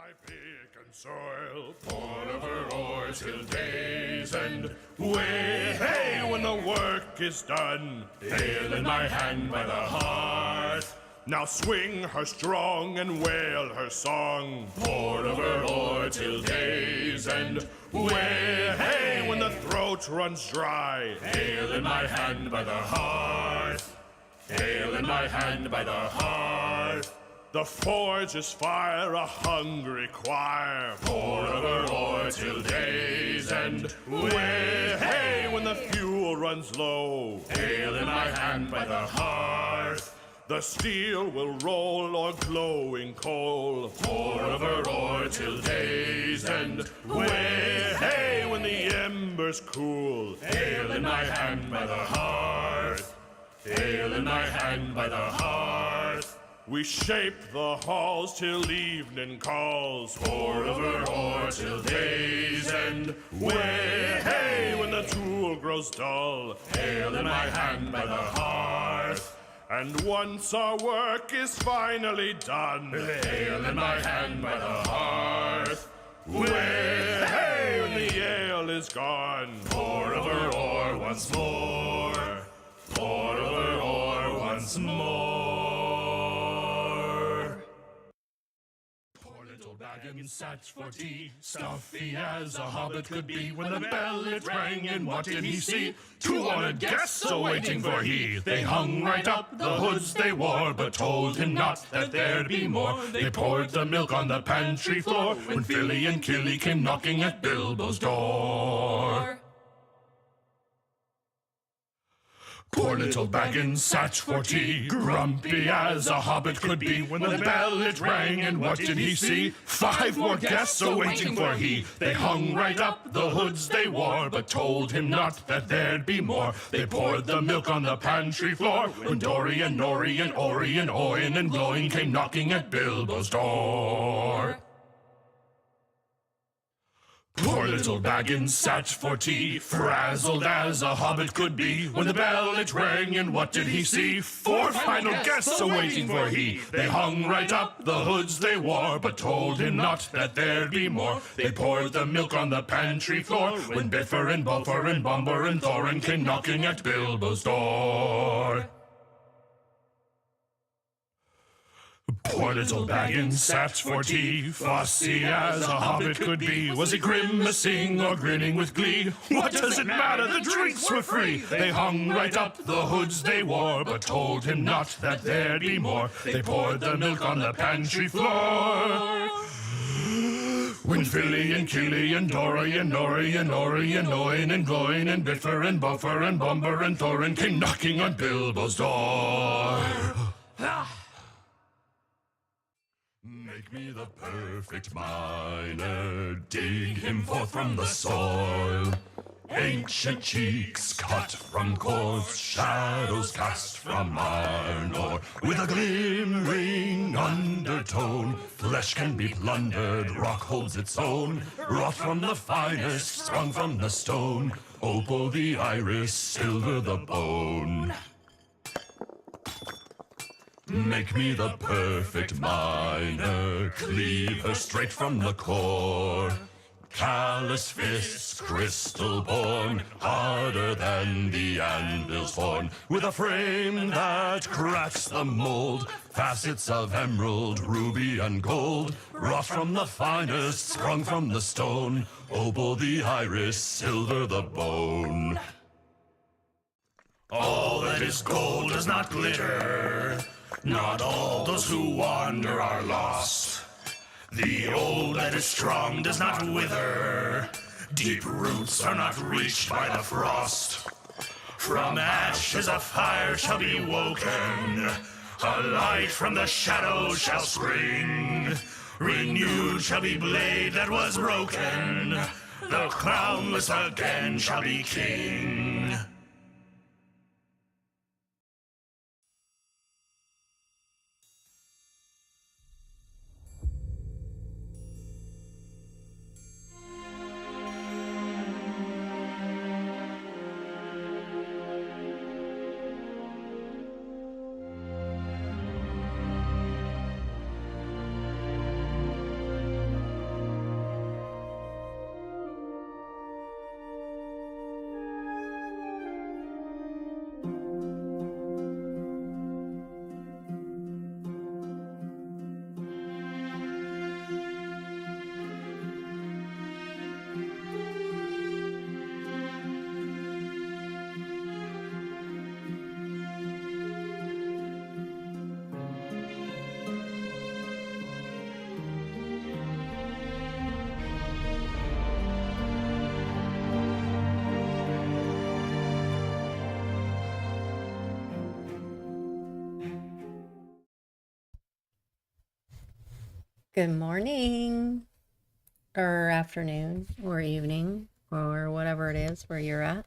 my pick and soil, pour over ore till day's end. Way, hey, when the work is done, ale in my hand by the hearth. Now swing her strong and wail her song, pour over ore till day's end. Way, hey, when the throat runs dry, ale in my hand by the hearth. Ale in my hand by the hearth. The forge is fire, a hungry choir, pour over ore till day's end. Way, hey, when the fuel runs low, ale in my hand by the hearth. The steel will roll o'er glowing coal, pour over ore till day's end. Way, hey, when the embers cool, ale in my hand by the hearth. Ale in my hand by the hearth. We shape the halls till evening calls, pour over ore till day's end. Way, hey, when the tool grows dull, ale in my hand by the hearth. And once our work is finally done, ale in my hand by the hearth. Way, hey, when the ale is gone, pour over ore once more. Pour over ore once more. Poor little Baggins sat for tea, stuffy as a hobbit could be, when the bell it rang, and what did he see? 2 honored guests a-waiting for he. They hung right up the hoods they wore, but told him not that there'd be more. They poured the milk on the pantry floor, when Philly and Killy came knocking at Bilbo's door. Poor little Baggins sat for tea, grumpy as a hobbit could be, when the bell it rang, and what did he see? 5 more guests a-waiting for he. They hung right up the hoods they wore, but told him not that there'd be more. They poured the milk on the pantry floor, when Dory and Nori and Ori and Oin and Gloin came knocking at Bilbo's door. Poor little Baggins sat for tea, frazzled as a hobbit could be, when the bell it rang, and what did he see? 4 final guests a-waiting for he. They hung right up the hoods they wore, but told him not that there'd be more. They poured the milk on the pantry floor, when Biffer and Buffer and Bumber and Thorin came knocking at Bilbo's door. Poor little Baggins sat for tea, fussy as a hobbit could be. Was he grimacing or grinning with glee? What does it matter? The drinks were free. They hung right up the hoods they wore, but told him not that there'd be more. They poured the milk on the pantry floor, when Philly and Killy and Dory and Nori and Ori and Oin and Gloin and Biffer and Buffer and Bumber and Thorin came knocking on Bilbo's door. Make me the perfect miner, dig him forth from the soil. Ancient cheeks cut from coarse shadows cast from iron ore. With a glimmering undertone, flesh can be plundered, rock holds its own. Wrought from the finest, sprung from the stone, opal the iris, silver the bone. Make me the perfect miner, cleave her straight from the core. Callous fists, crystal born, harder than the anvil's horn. With a frame that cracks the mold, facets of emerald, ruby and gold. Wrought from the finest, sprung from the stone, opal the iris, silver the bone. All that is gold does not glitter, not all those who wander are lost. The old that is strong does not wither, deep roots are not reached by the frost. From ashes a fire shall be woken, a light from the shadows shall spring. Renewed shall be blade that was broken, the crownless again shall be king. Good morning, or afternoon, or evening, or whatever it is where you're at.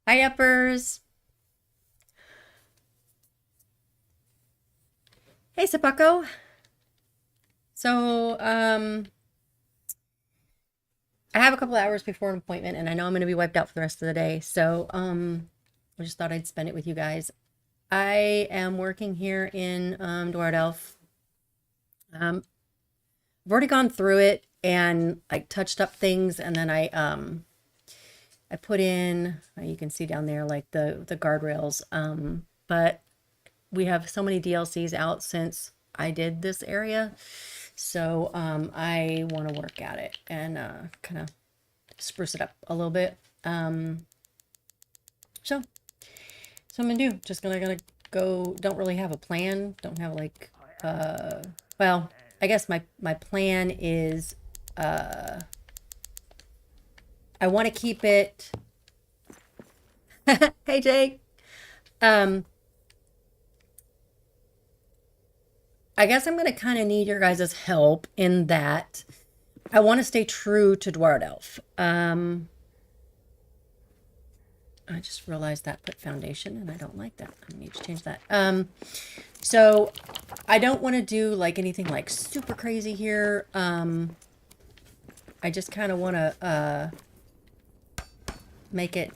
Hi, uppers. Hey, Sepako. So, I have a couple hours before an appointment, and I know I'm going to be wiped out for the rest of the day. So, I just thought I'd spend it with you guys. I am working here in Dwardelf. I've already gone through it and like touched up things, and then I put in, you can see down there like the guardrails. But we have so many DLCs out since I did this area. So I want to work at it and kind of spruce it up a little bit. So I'm gonna do. Just gonna go. Don't really have a plan. Don't have like well, I guess my plan is I want to keep it. Hey Jake. Um I guess I'm going to kind of need your guys' help in that I want to stay true to Dwardelf. I just realized that put foundation and I don't like that. I need to change that. So I don't want to do like anything like super crazy here. I just kind of want to make it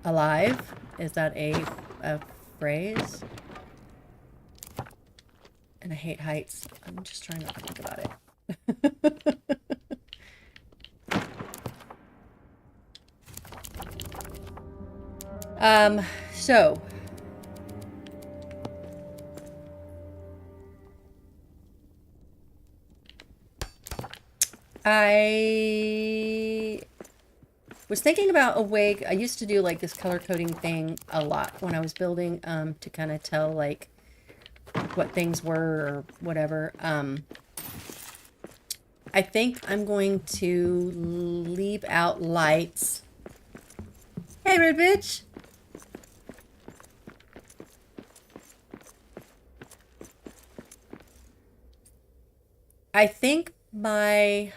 alive. Is that a phrase? And I hate heights. I'm just trying not to think about it. So I was thinking about a way. I used to do like this color coding thing a lot when I was building, to kind of tell like what things were or whatever. I think I'm going to leave out lights. Hey, red bitch. I think my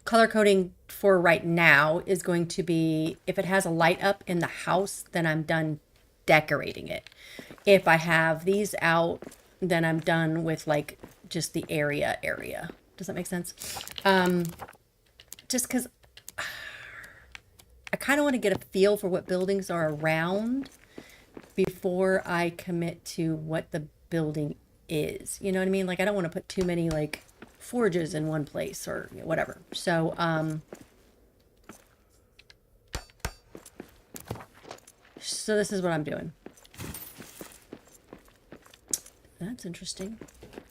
color coding for right now is going to be, if it has a light up in the house, then I'm done decorating it. If I have these out, then I'm done with like just the area. Does that make sense? Just because I kind of want to get a feel for what buildings are around before I commit to what the building is. You know what I mean? Like I don't want to put too many like forges in one place or whatever. So this is what I'm doing. That's interesting.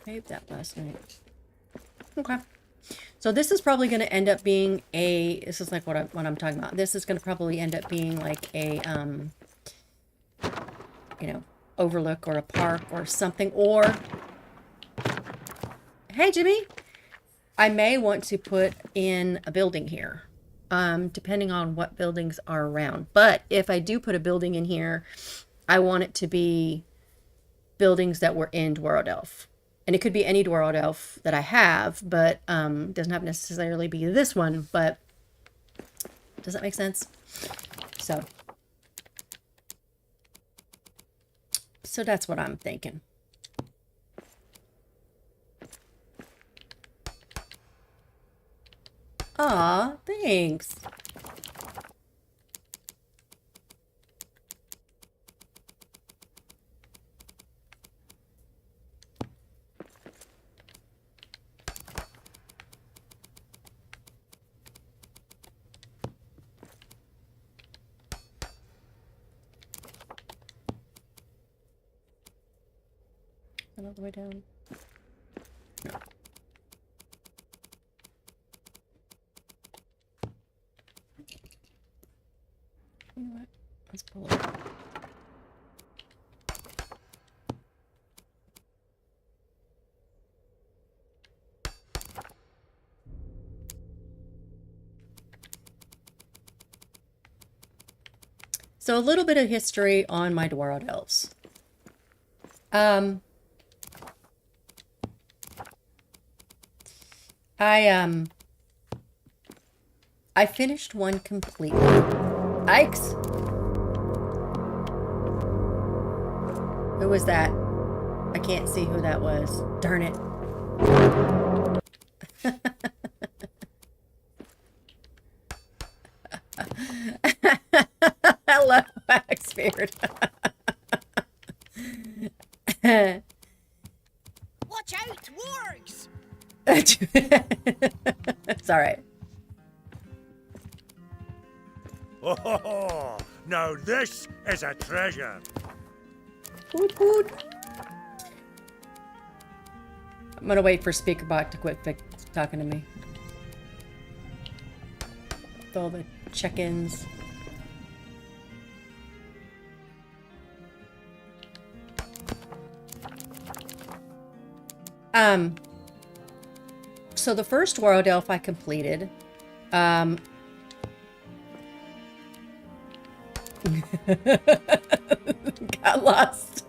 I ate that last night. Okay. So this is probably going to end up being this is like what I'm talking about. This is going to probably end up being like a, overlook or a park or something. Or, hey, Jimmy, I may want to put in a building here, depending on what buildings are around. But if I do put a building in here, I want it to be buildings that were in Dwardelf. And it could be any Dwardelf that I have, but it doesn't have to necessarily be this one. But does that make sense? So that's what I'm thinking. Aw, thanks. All the way down. No. You know what? Let's pull it. So a little bit of history on my dwarven elves. Um, I I finished one completely. Yikes! Who was that? I can't see who that was. Darn it. Hello, Axbeard. Watch out, wargs! It's all right. Oh, now this is a treasure. Woot woot. I'm gonna wait for Speakerbot to quit talking to me. With all the check-ins. So the first World Elf I completed, got lost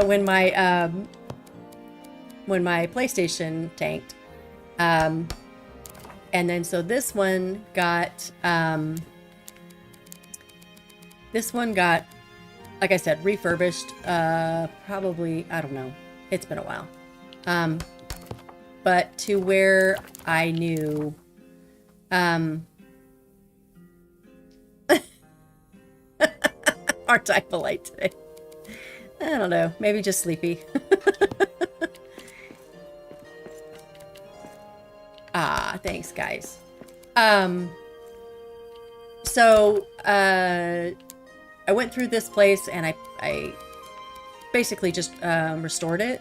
when my PlayStation tanked, and then so this one got like I said, refurbished. Probably, I don't know, it's been a while, but to where I knew aren't I polite today? I don't know. Maybe just sleepy. Thanks, guys. So, I went through this place and I basically just restored it.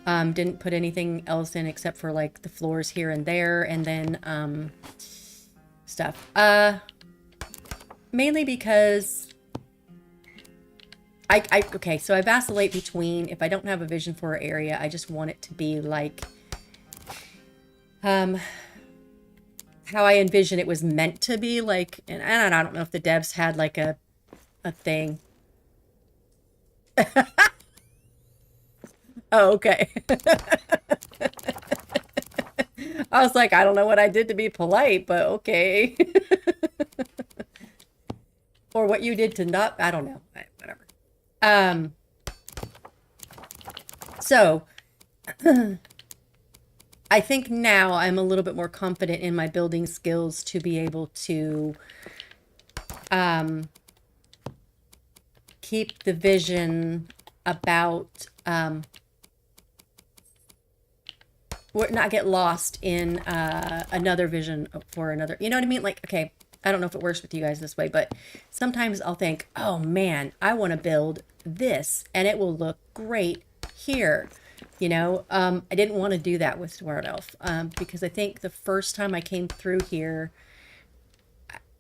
Didn't put anything else in except for like the floors here and there, and then stuff. Mainly because okay, so I vacillate between, if I don't have a vision for an area, I just want it to be like how I envision it was meant to be, like, and I don't know if the devs had like a thing. Oh, okay. I was like, I don't know what I did to be polite, but okay. Or what you did to not, I don't know. Whatever. So I think now I'm a little bit more confident in my building skills to be able to keep the vision about not get lost in another vision for another, you know what I mean? Like, okay, I don't know if it works with you guys this way, but sometimes I'll think, oh man, I want to build this and it will look great here. You know, I didn't want to do that with Dwarven Elf because I think the first time I came through here,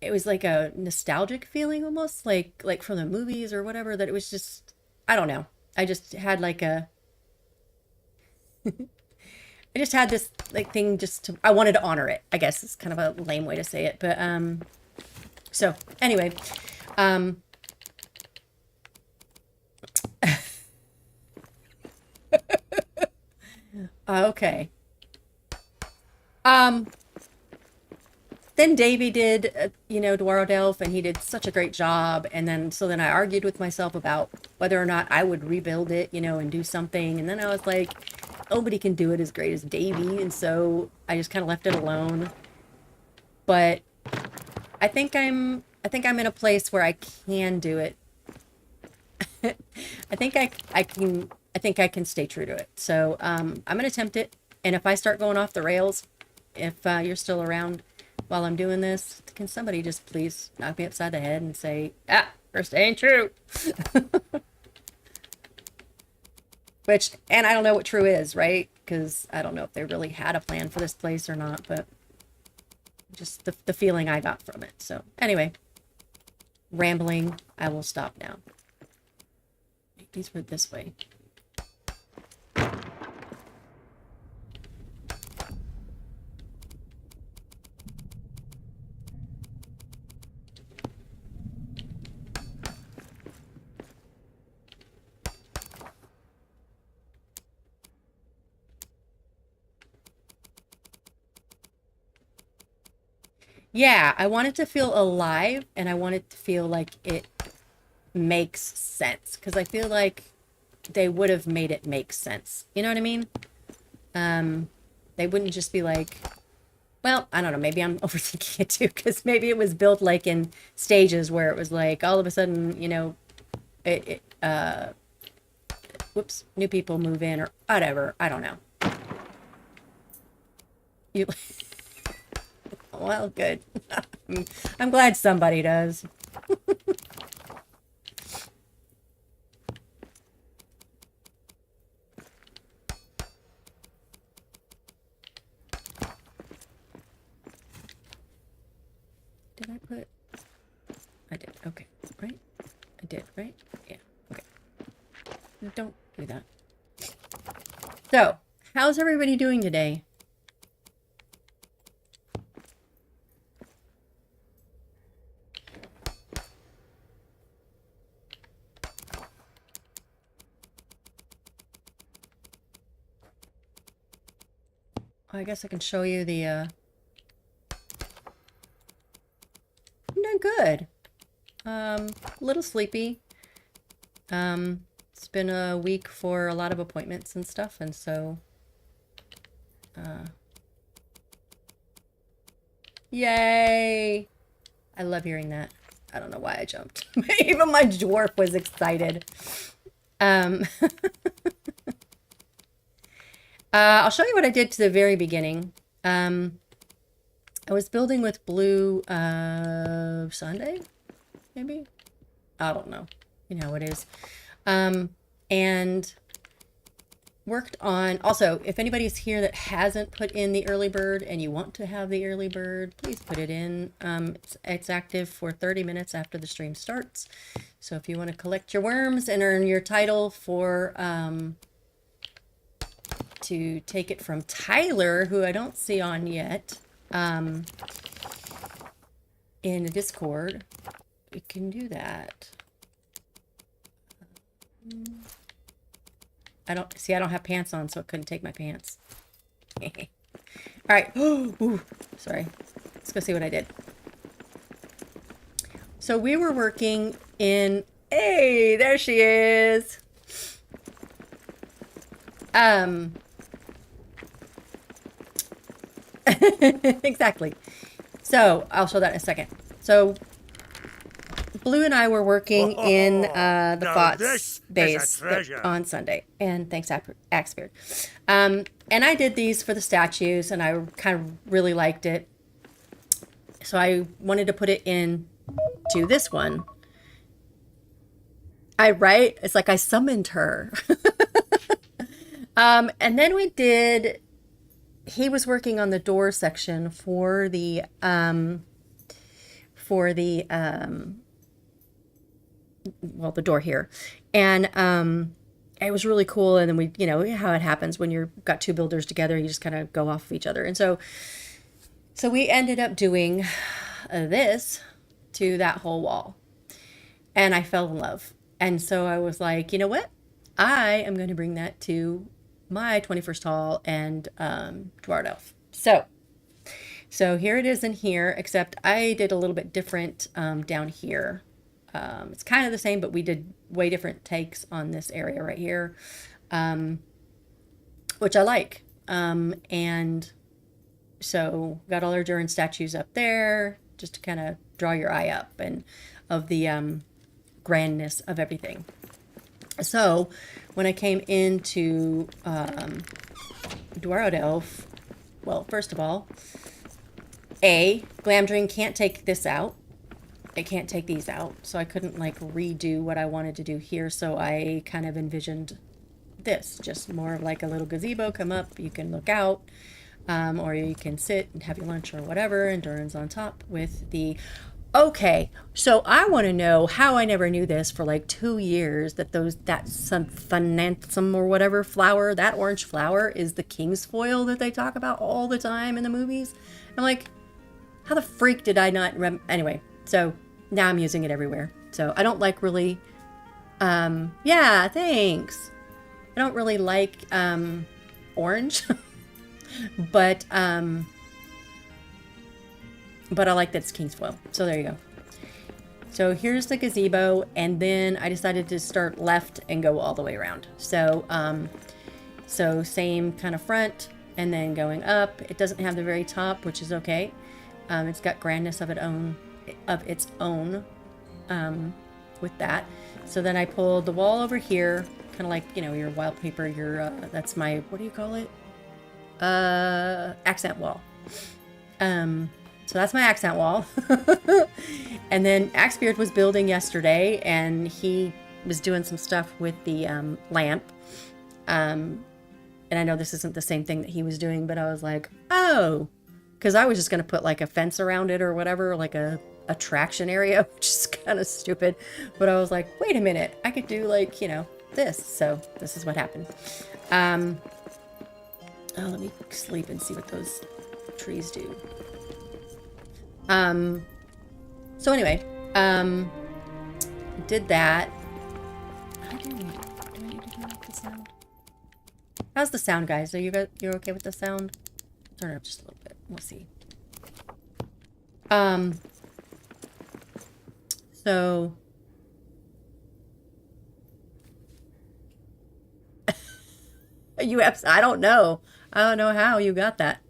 it was like a nostalgic feeling almost, like from the movies or whatever, that it was just, I don't know. I just had like a, I just had this like thing just to, I wanted to honor it, I guess it's kind of a lame way to say it, but so anyway, okay. Then Davey did, you know, Dwarven Elf, and he did such a great job. And then, so then I argued with myself about whether or not I would rebuild it, you know, and do something. And then I was like, nobody can do it as great as Davey. And so I just kind of left it alone. But I think I'm in a place where I can do it. I think I can stay true to it. So, I'm going to attempt it. And if I start going off the rails, if you're still around while I'm doing this, can somebody just please knock me upside the head and say, ah, we're staying true. Which, and I don't know what true is, right? Because I don't know if they really had a plan for this place or not, but just the feeling I got from it. So anyway, rambling, I will stop now. These were this way. Yeah, I want it to feel alive and I want it to feel like it makes sense because I feel like they would have made it make sense. You know what I mean? They wouldn't just be like, well, I don't know, maybe I'm overthinking it too because maybe it was built like in stages where it was like all of a sudden, you know, whoops, new people move in or whatever. I don't know. You, well, good. I'm glad somebody does. Did I put? I did. Okay. Right? I did, right? Yeah. Okay. Don't do that. So, how's everybody doing today? I guess I can show you the, I'm doing good. A little sleepy. It's been a week for a lot of appointments and stuff, and so, yay! I love hearing that. I don't know why I jumped. Even my dwarf was excited. I'll show you what I did to the very beginning. I was building with blue Sunday, maybe? I don't know. You know how it is. And worked on, also, if anybody's here that hasn't put in the early bird and you want to have the early bird, please put it in. It's active for 30 minutes after the stream starts. So if you want to collect your worms and earn your title for, to take it from Tyler, who I don't see on yet, in the Discord, we can do that. I don't have pants on, so I couldn't take my pants. All right. Ooh, sorry. Let's go see what I did. So we were working in, hey, there she is. Exactly. So I'll show that in a second. So Blue and I were working in the Thoughts base on Sunday, and thanks, Axbeard. And I did these for the statues, and I kind of really liked it. So I wanted to put it in to this one. Right? It's like I summoned her. And then we did, he was working on the door section for the well, the door here. And it was really cool. And then we, you know, how it happens when you've got two builders together, you just kind of go off of each other. And so we ended up doing this to that whole wall. And I fell in love. And so I was like, you know what? I am going to bring that to my 21st Hall and Dwarf Elf. So here it is in here, except I did a little bit different down here. It's kind of the same, but we did way different takes on this area right here, which I like. And so got all our Durin statues up there just to kind of draw your eye up and of the grandness of everything. So when I came into Dwarf Elf, well, first of all, Glamdring can't take this out. It can't take these out. So I couldn't like redo what I wanted to do here. So I kind of envisioned this, just more of like a little gazebo, come up, you can look out, or you can sit and have your lunch or whatever, and Durin's on top with the, okay, so I want to know how I never knew this for like 2 years, that some phonanthum or whatever flower, that orange flower is the king's foil that they talk about all the time in the movies. I'm like, how the freak did I not anyway, so now I'm using it everywhere. So I don't like really, yeah, thanks. I don't really like orange, but but I like that it's king's foil. So there you go. So here's the gazebo, and then I decided to start left and go all the way around. So, so same kind of front, and then going up. It doesn't have the very top, which is okay. It's got grandness of its own, with that. So then I pulled the wall over here, kind of like, you know, your wallpaper, your, that's my, what do you call it? Accent wall. So that's my accent wall. And then Axebeard was building yesterday, and he was doing some stuff with the lamp. And I know this isn't the same thing that he was doing, but I was like, oh, because I was just going to put like a fence around it or whatever, like a attraction area, which is kind of stupid. But I was like, wait a minute, I could do like, you know, this. So this is what happened. Oh, let me sleep and see what those trees do. So anyway, did that. I do need to turn up the sound? How's the sound, guys? Are you're okay with the sound? Turn it up just a little bit. We'll see. So I don't know. I don't know how you got that.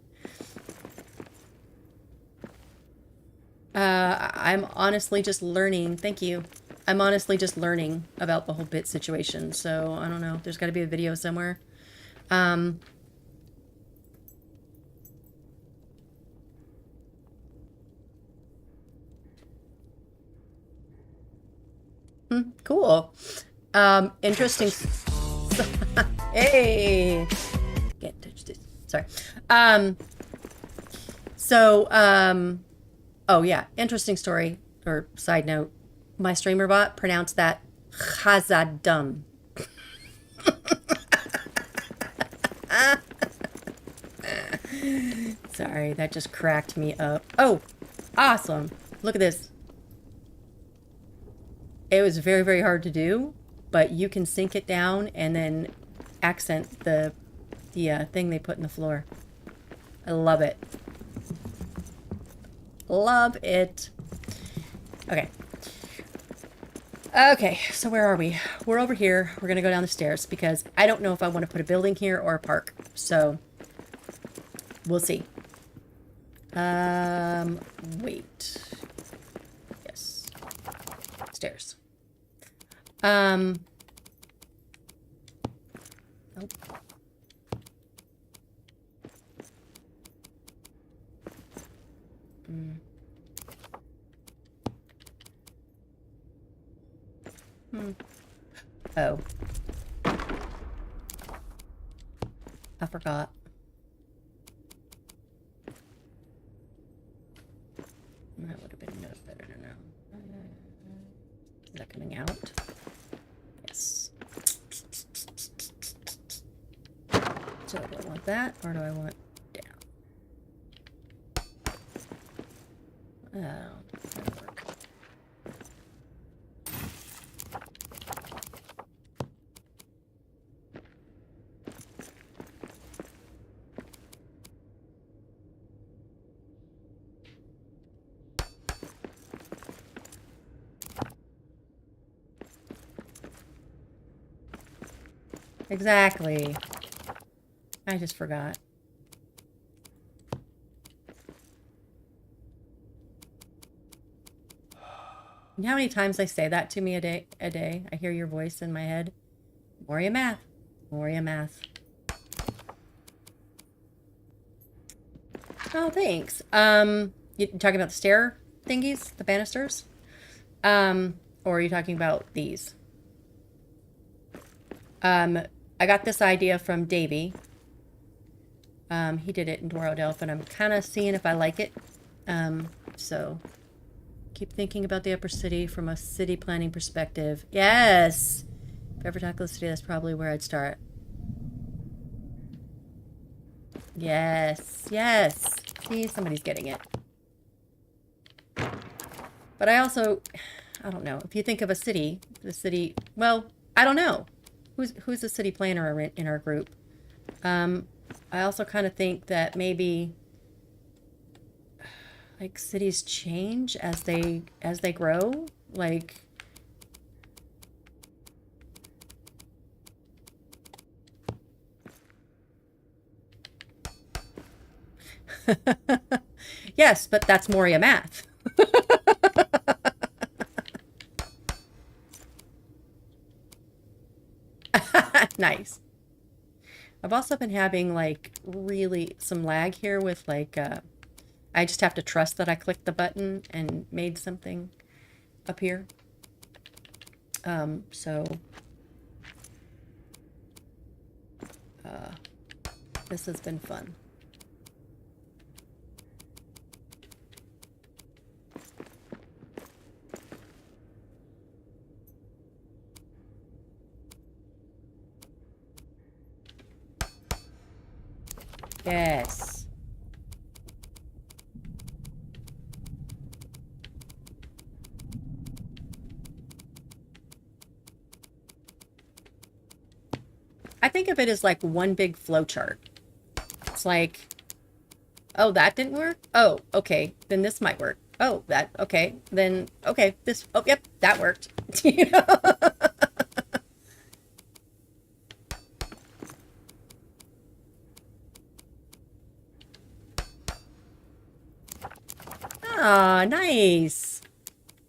I'm honestly just learning. Thank you. I'm honestly just learning about the whole bit situation. So I don't know. There's got to be a video somewhere. Cool. Interesting. Hey. Can't touch this. Sorry. Oh yeah, interesting story, or side note. My streamer bot pronounced that Chazadum. Sorry, that just cracked me up. Oh, awesome. Look at this. It was very, very hard to do, but you can sink it down and then accent the thing they put in the floor. I love it. Love it. Okay. Okay, so where are we? We're over here. We're going to go down the stairs because I don't know if I want to put a building here or a park. So, we'll see. Wait. Yes. Stairs. Nope. Oh. I forgot. That would have been better to know. Is that coming out? Yes. So do I want that, or do I want down? Oh, that'll work. Exactly. I just forgot. You know how many times I say that to me a day? I hear your voice in my head. Moria math. Moria math. Oh, thanks. You talking about the stair thingies? The banisters? Or are you talking about these? I got this idea from Davey. He did it in Doro Delph, and I'm kind of seeing if I like it. So keep thinking about the upper city from a city planning perspective. Yes! If I ever tackle the city, that's probably where I'd start. Yes, yes. See, somebody's getting it. But I also, I don't know. If you think of a city, the city, well, I don't know. Who's the city planner in our group? I also kind of think that maybe, like cities change as they grow, like yes, but that's Moria math. Nice. I've also been having like really some lag here with like I just have to trust that I clicked the button and made something up here. So this has been fun. Yes. I think of it as like one big flow chart. It's like, oh, that didn't work? Oh, okay. Then this might work. Oh, that, okay. Then, okay, this, oh, yep, that worked. You know? Ah, nice.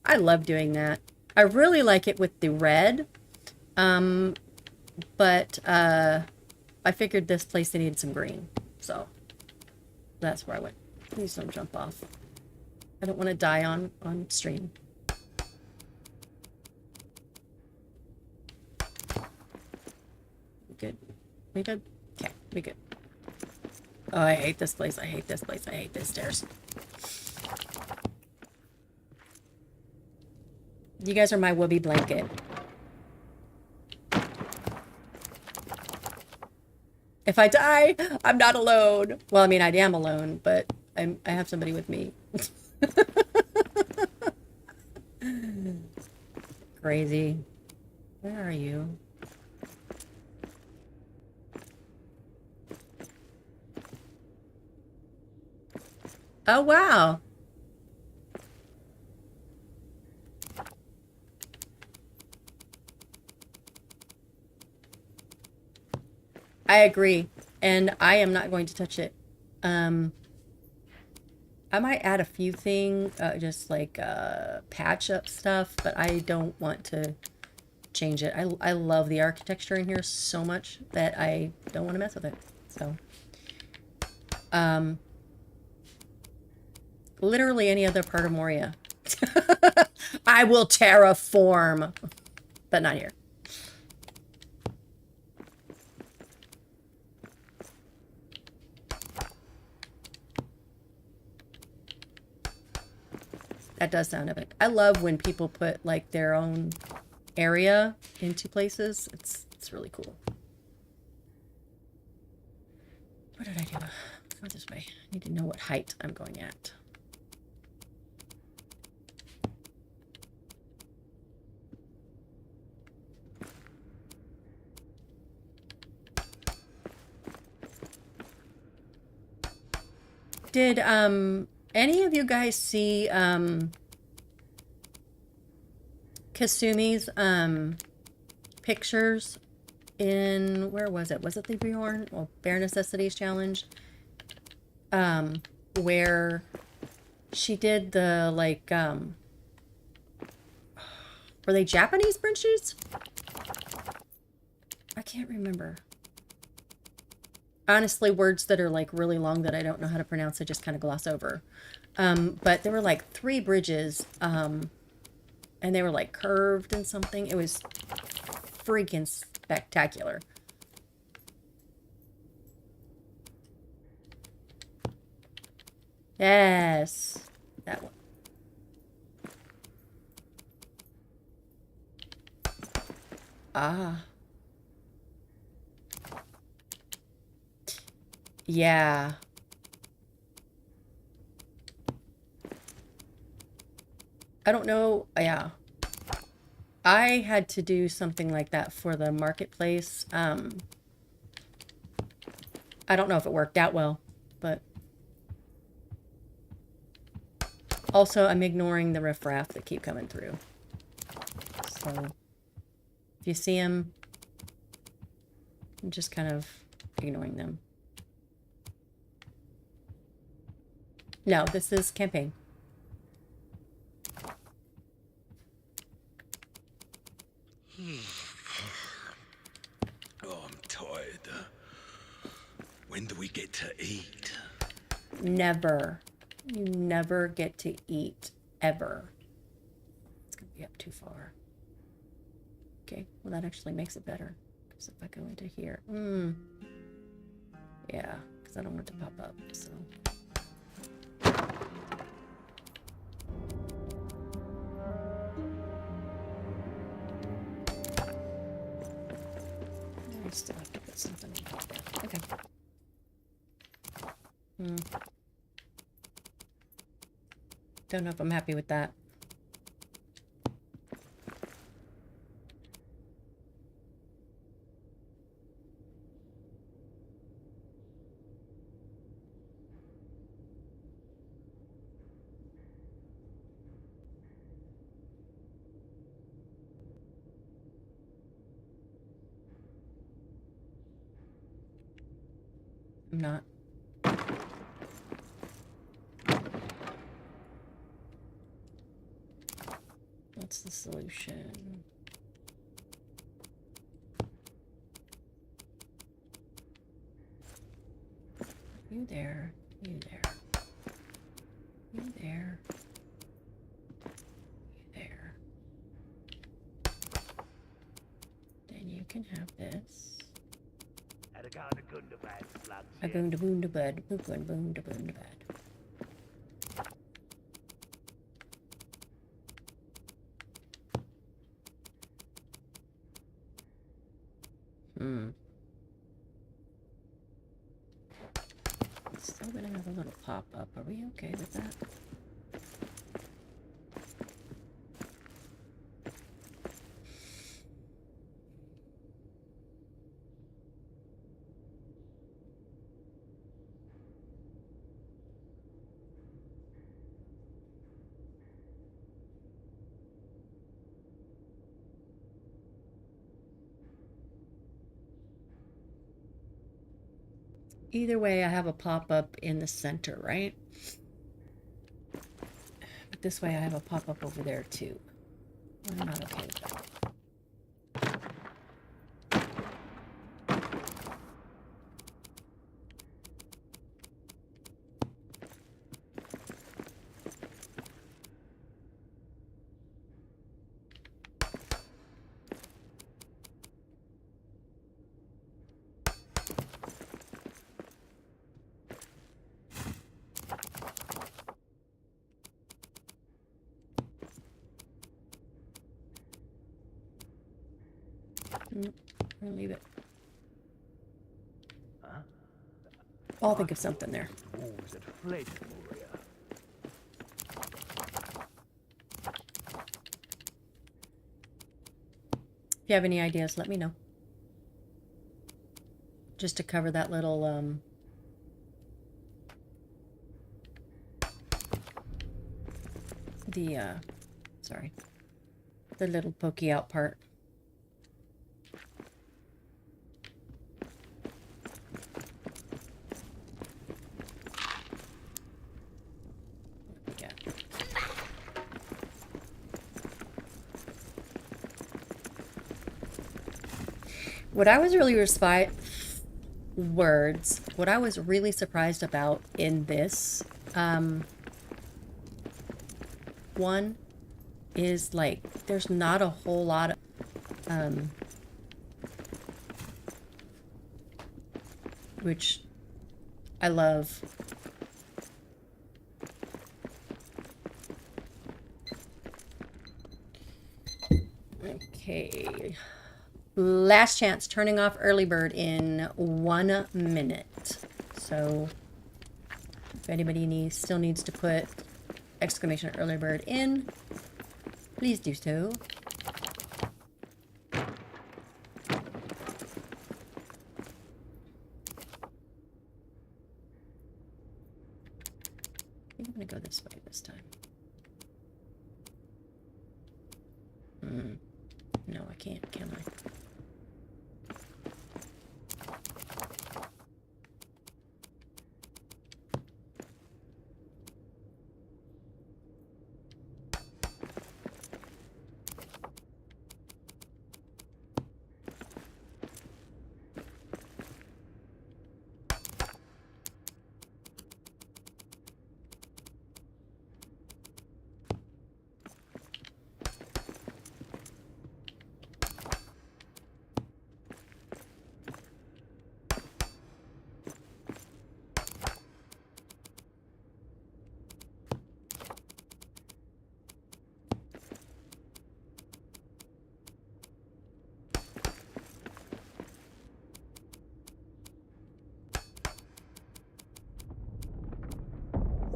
I love doing that. I really like it with the red. But I figured this place needed some green. So that's where I went. Please don't jump off. I don't want to die on stream. We good? We good? Okay, we good. Oh, I hate this place. I hate this place. I hate this stairs. You guys are my whoopee blanket. If I die, I'm not alone. Well, I mean, I am alone, but I have somebody with me. Crazy. Where are you? Oh, wow. I agree. And I am not going to touch it. I might add a few things, just like patch up stuff, but I don't want to change it. I love the architecture in here so much that I don't want to mess with it. So, literally any other part of Moria. I will terraform, but not here. That does sound epic. I love when people put like their own area into places. It's really cool. What did I do? Go this way. I need to know what height I'm going at. Did any of you guys see Kasumi's pictures in, where was it? Was it the Bjorn? Well, Bare Necessities Challenge. Where she did the like were they Japanese Frenchies? I can't remember. Honestly, words that are like really long that I don't know how to pronounce, I just kind of gloss over. But there were like 3 bridges, and they were like curved and something. It was freaking spectacular. Yes, that one. Ah. Yeah. I don't know. Yeah. I had to do something like that for the marketplace. I don't know if it worked out well, but Also, I'm ignoring the riffraff that keep coming through. So, if you see them, I'm just kind of ignoring them. No, this is campaign. Oh, I'm tired. When do we get to eat? Never. You never get to eat, ever. It's going to be up too far. Okay, well that actually makes it better. Because if I go into here, yeah, because I don't want it to pop up, so. I still have to put something on top there. Okay. Don't know if I'm happy with that. I'm not. What's the solution? You there, you there, you there, you there. Then you can have this. A boom da boom da bud, boom boom boom da boom da bud. Still gonna have a little pop up. Are we okay with that? Either way, I have a pop-up in the center, right? But this way I have a pop-up over there too. I'm not okay with that. Nope, I'll leave it. I'll think of something there. If you have any ideas, let me know. Just to cover that little, sorry, the little pokey out part. What I was really what I was really surprised about in this one is like there's not a whole lot of which I love. Okay. Last chance, turning off early bird in 1 minute. So if anybody still needs to put exclamation early bird in, please do so. I think I'm gonna go this way this time. No, I can't, can I?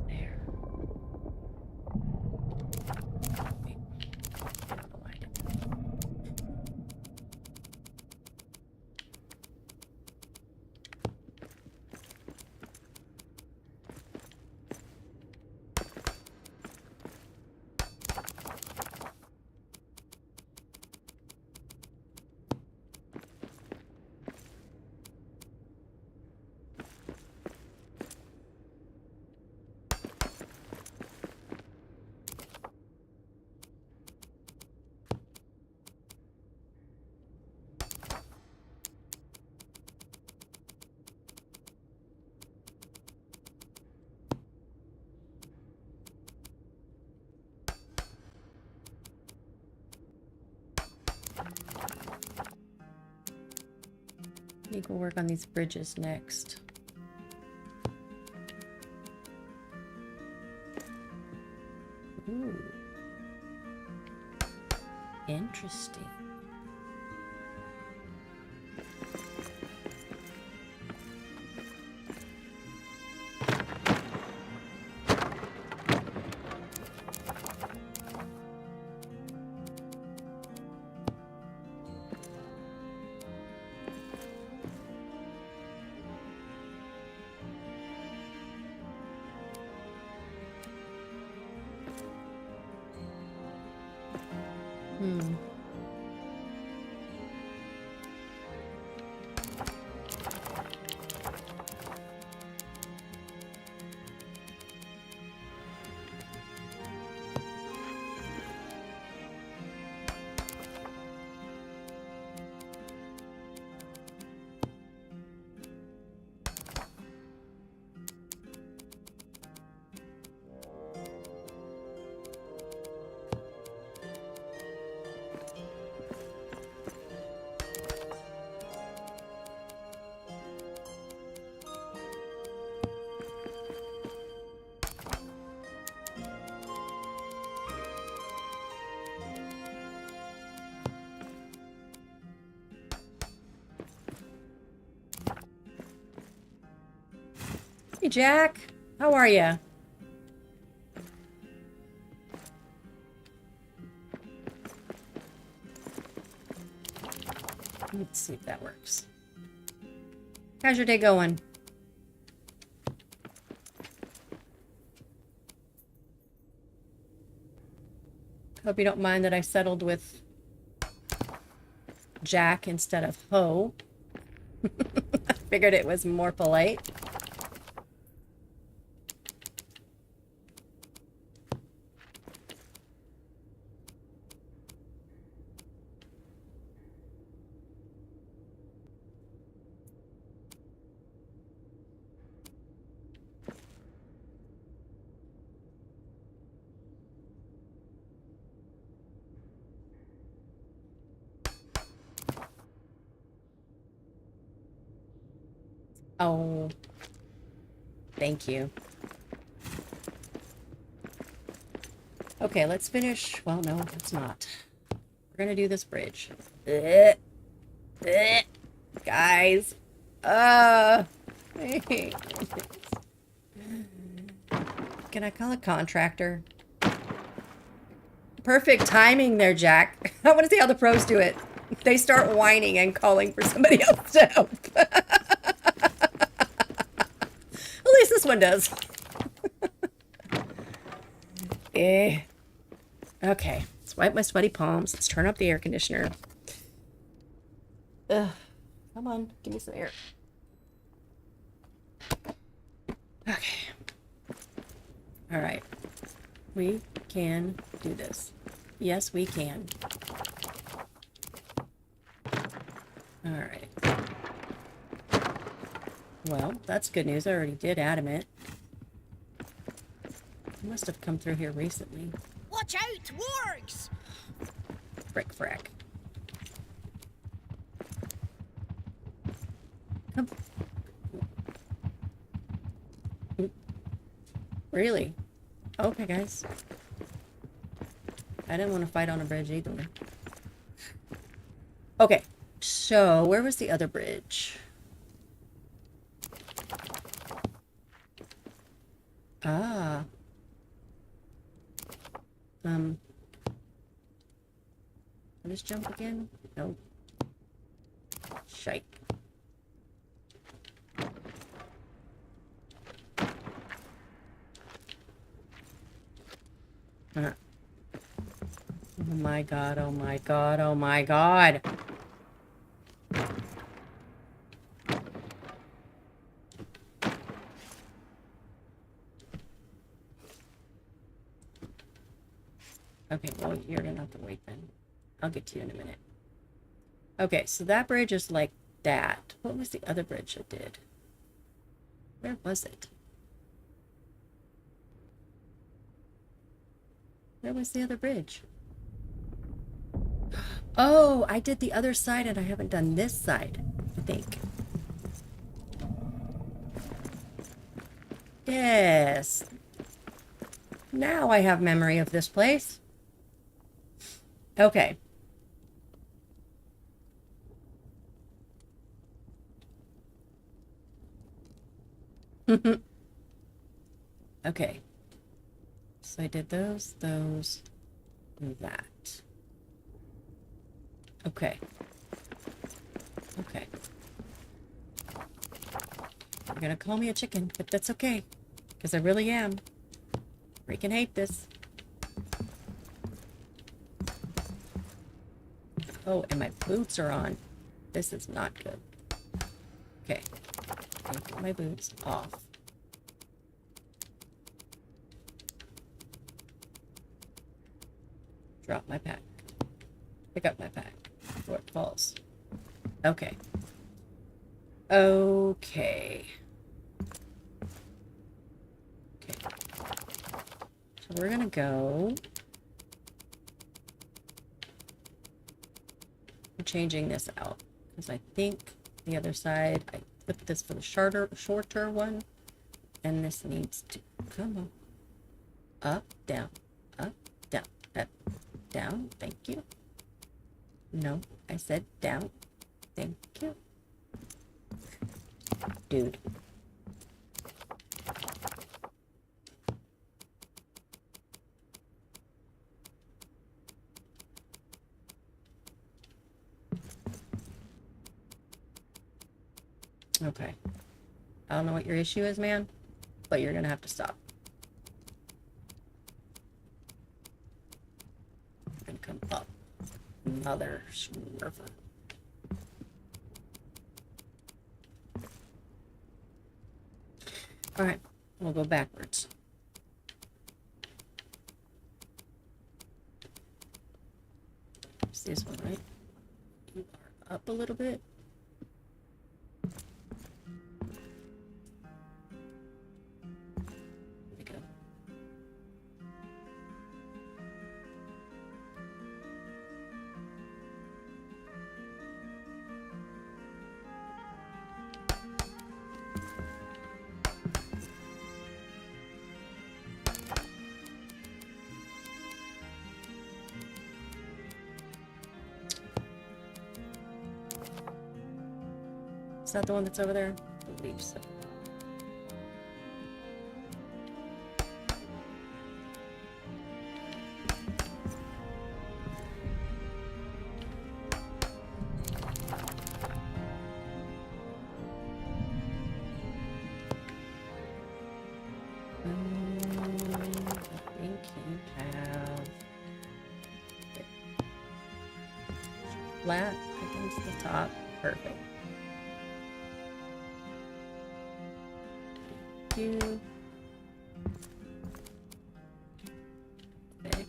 There. Wait. I don't know why I did that. I think we'll work on these bridges next. Ooh. Interesting. Hmm. Hey, Jack. How are ya? Let's see if that works. How's your day going? Hope you don't mind that I settled with Jack instead of Ho. I figured it was more polite. Oh, thank you. Okay, let's finish. Well, no, it's not. We're gonna do this bridge. Guys. Can I call a contractor? Perfect timing there, Jack. I want to see how the pros do it. They start whining and calling for somebody else to help. At least this one does. Okay, let's wipe my sweaty palms. Let's turn up the air conditioner. Ugh. Come on, give me some air. Okay. All right. We can do this. Yes, we can. All right. Well, that's good news. I already did adamant. It must have come through here recently. Watch out, wargs! Frick frack. Come. Really? Okay, guys. I didn't want to fight on a bridge either. Okay, so where was the other bridge? Ah. I'll just jump again? No. Shite. Oh my god, oh my god, oh my god. Okay, well, you're gonna have to wait then. I'll get to you in a minute. Okay, so that bridge is like that. What was the other bridge I did? Where was it? Where was the other bridge? Oh, I did the other side and I haven't done this side, I think. Yes. Now I have memory of this place. Okay. Okay. So I did those, and that. Okay. Okay. You're gonna call me a chicken, but that's okay. Because I really am. Freaking hate this. Oh, and my boots are on. This is not good. Okay. Take my boots off. Drop my pack. Pick up my pack before it falls. Okay. Okay. Okay. So we're gonna go. I'm changing this out because I think the other side, I put this for the shorter one, and this needs to come on. Up, down, up, down, up, down. Thank you. No, I said down. Thank you. Dude. Okay. I don't know what your issue is, man, but you're gonna have to stop. I'm gonna come up. Mother smurfer. Alright, we'll go backwards. It's this one, right? You are up a little bit. There we go. Is that the one that's over there? I believe so. I think you have flat against the top. Perfect. Two. Okay.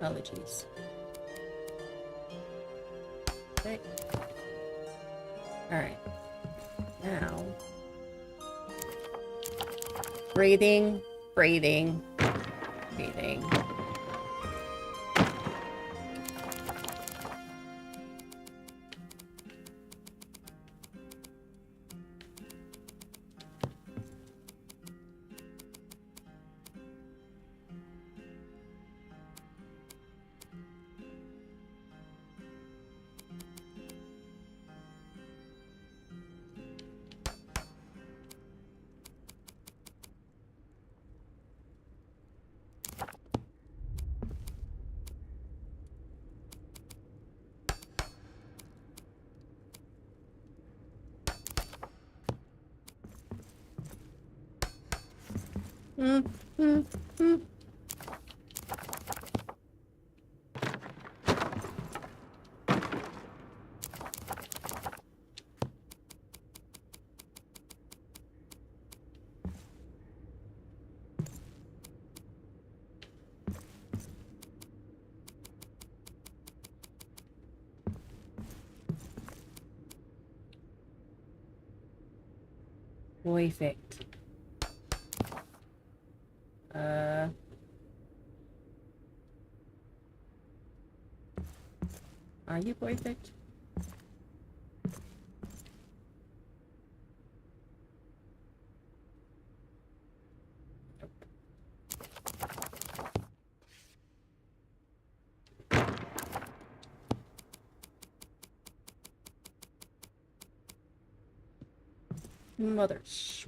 Apologies. Okay. Alright. Now. Breathing, breathing, breathing. Mm, mm, mm. Perfect. Are you perfect? Mothers.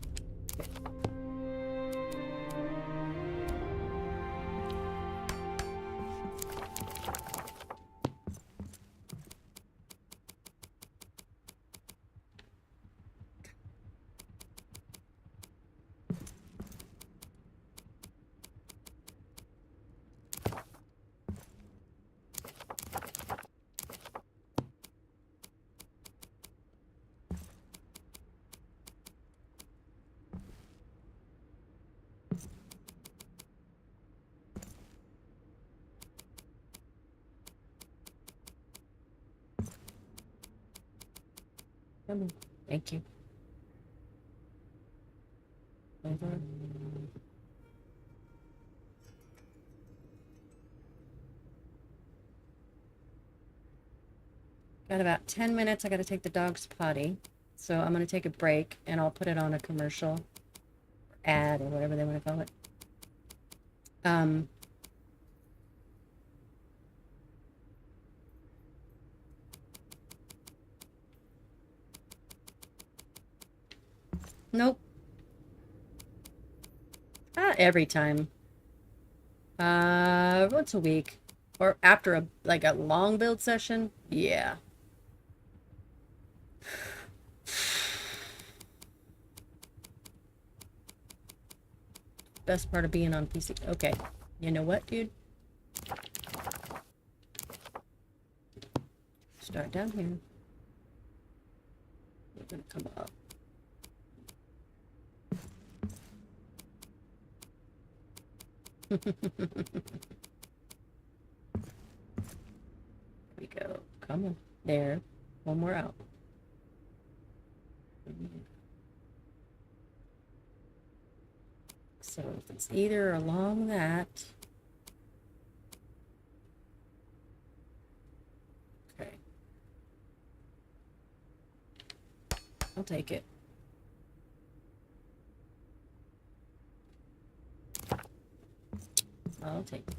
Come on. Thank you. Over. Got about 10 minutes. I got to take the dog's potty. So I'm going to take a break and I'll put it on a commercial ad or whatever they want to call it. Nope. Not every time. Once a week. Or after a long build session. Yeah. Best part of being on PC. Okay. You know what, dude? Start down here. We're gonna come up. There we go. Come on. There. One more out. So if it's either along that. Okay. I'll take it. I'll take it.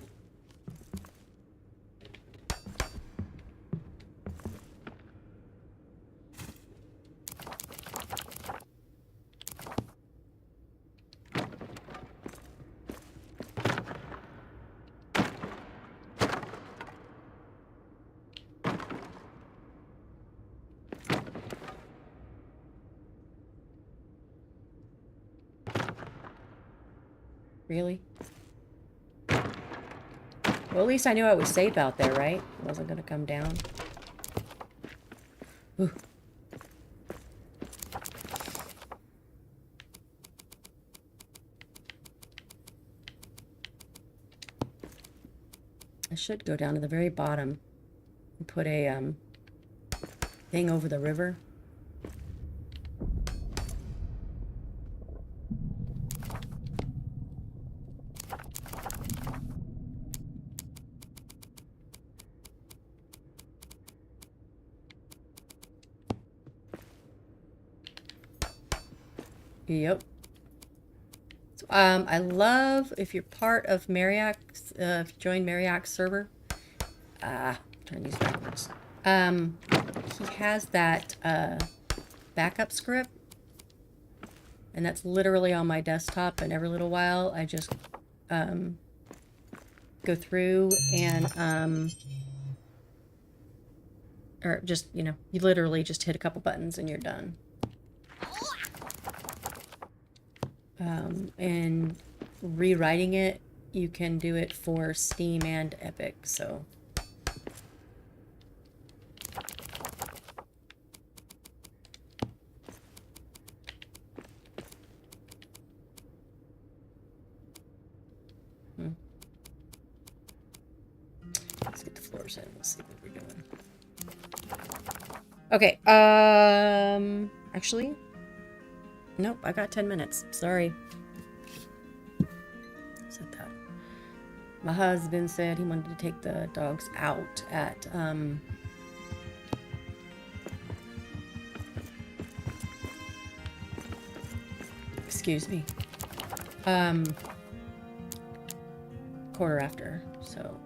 Really? Well, at least I knew I was safe out there, right? It wasn't gonna come down. Ooh. I should go down to the very bottom and put a thing over the river. Yep. So, I love if you're part of Mariak's, if you join Mariak's server. Turn these backwards. He has that backup script, and that's literally on my desktop. And every little while, I just go through and or just, you know, you literally just hit a couple buttons and you're done. And rewriting it, you can do it for Steam and Epic, so. Let's get the floors in, let's see what we're doing. Okay, actually, nope, I got 10 minutes. Sorry. Said that. My husband said he wanted to take the dogs out at, excuse me, quarter after, so.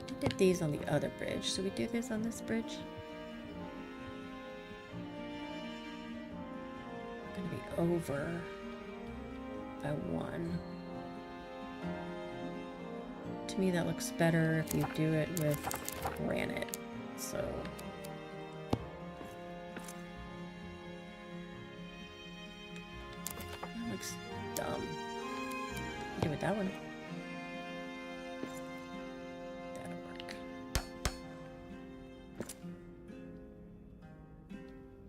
We did these on the other bridge. Should we do this on this bridge? Gonna be over by 1. To me, that looks better if you do it with granite. So that looks dumb. Do it that one. That'll work.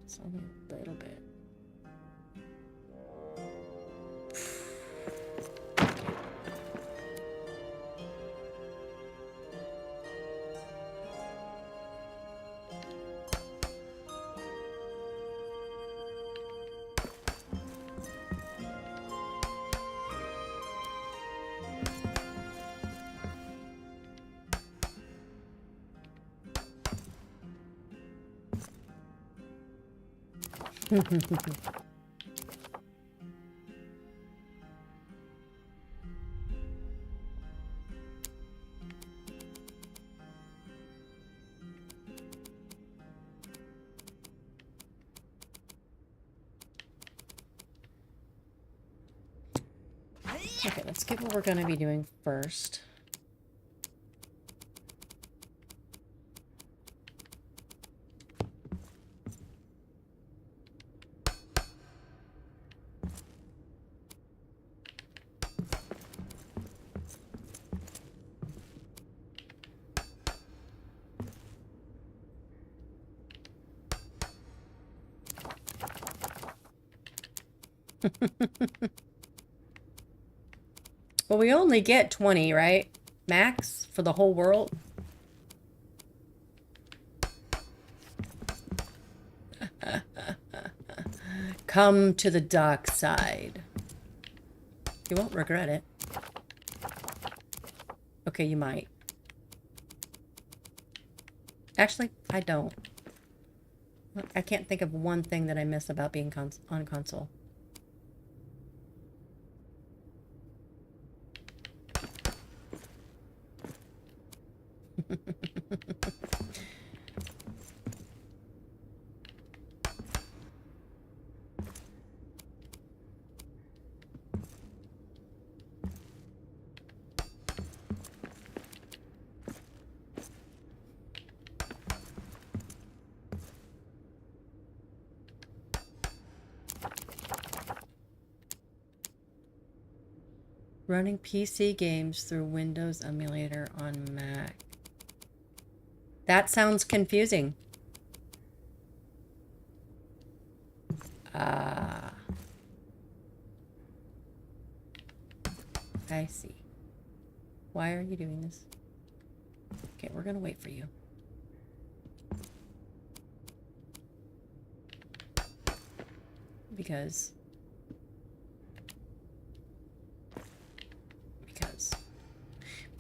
It's only a little bit. Okay, let's get what we're going to be doing first. Well, we only get 20, right? Max for the whole world. Come to the dark side. You won't regret it. Okay, you might. Actually, I don't. I can't think of one thing that I miss about being on console. Running PC games through Windows emulator on Mac. That sounds confusing. I see. Why are you doing this? Okay, we're gonna wait for you. Because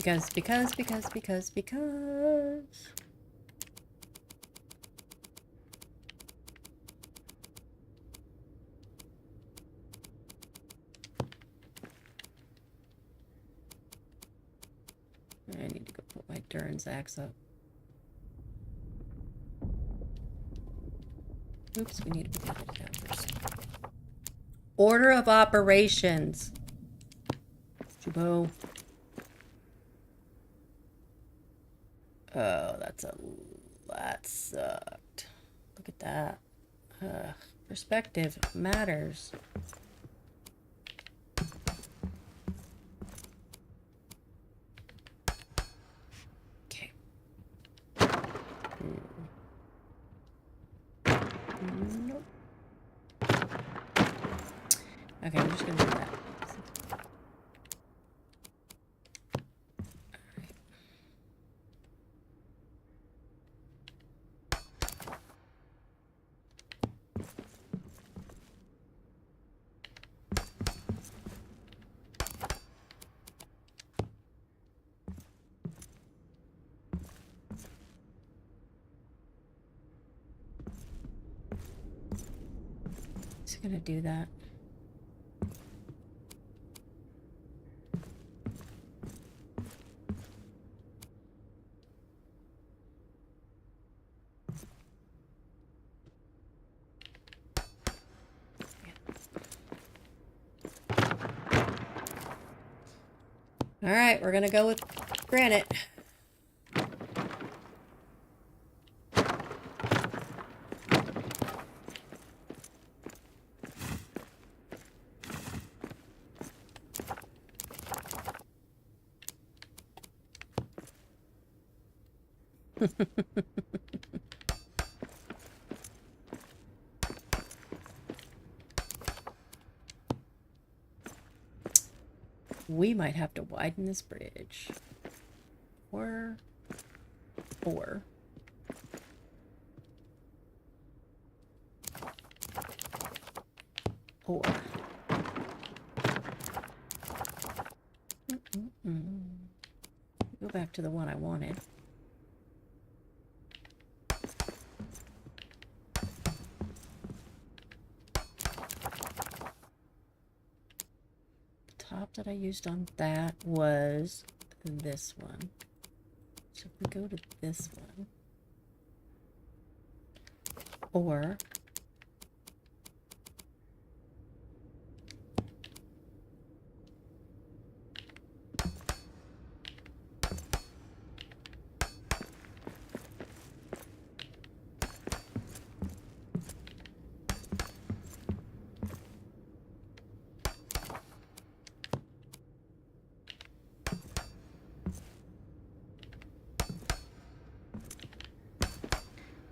I need to go put my Duran's axe up. Oops, we need to put it down first. Order of operations. Jubo. Oh, that sucked. Look at that. Perspective matters. Okay. Nope. Okay, I'm just gonna do that. Just gonna do that. All right, we're gonna go with granite. We might have to widen this bridge. Or go back to the one I wanted. Top that I used on that was this one. So if we go to this one, or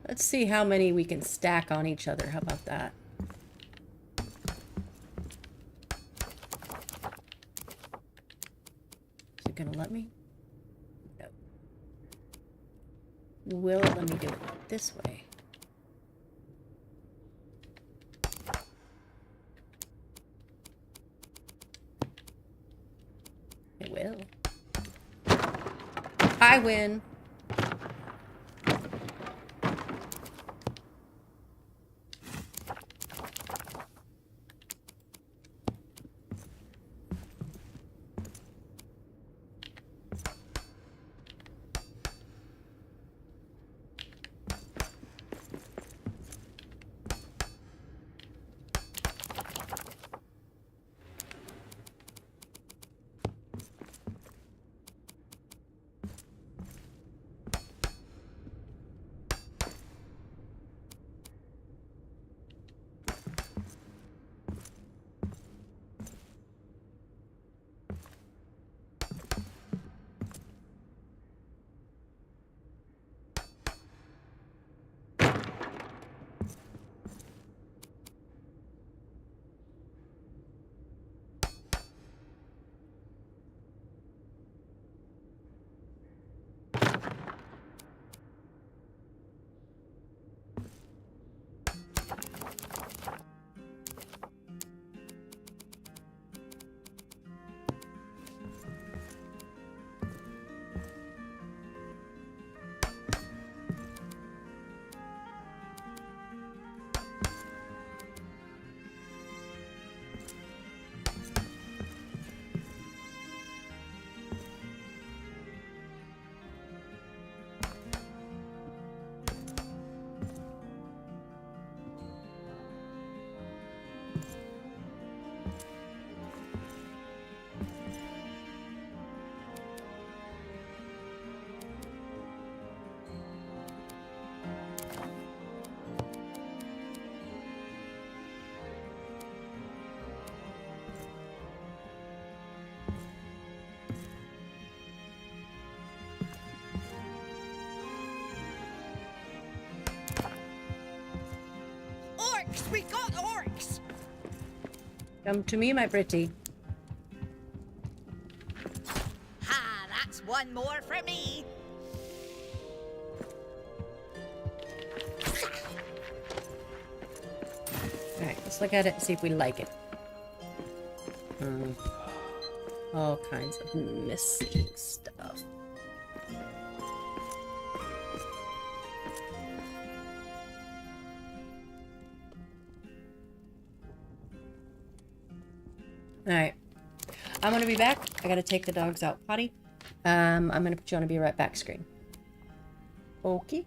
let's see how many we can stack on each other. How about that? Is it gonna let me? No. Will it let me do it this way? It will. I win. We got orcs. Come to me, my pretty. Ha, that's one more for me. Alright, let's look at it and see if we like it. All kinds of missing stuff. Alright. I'm gonna be back. I gotta take the dogs out potty. I'm gonna put you on a be right back screen. Okay.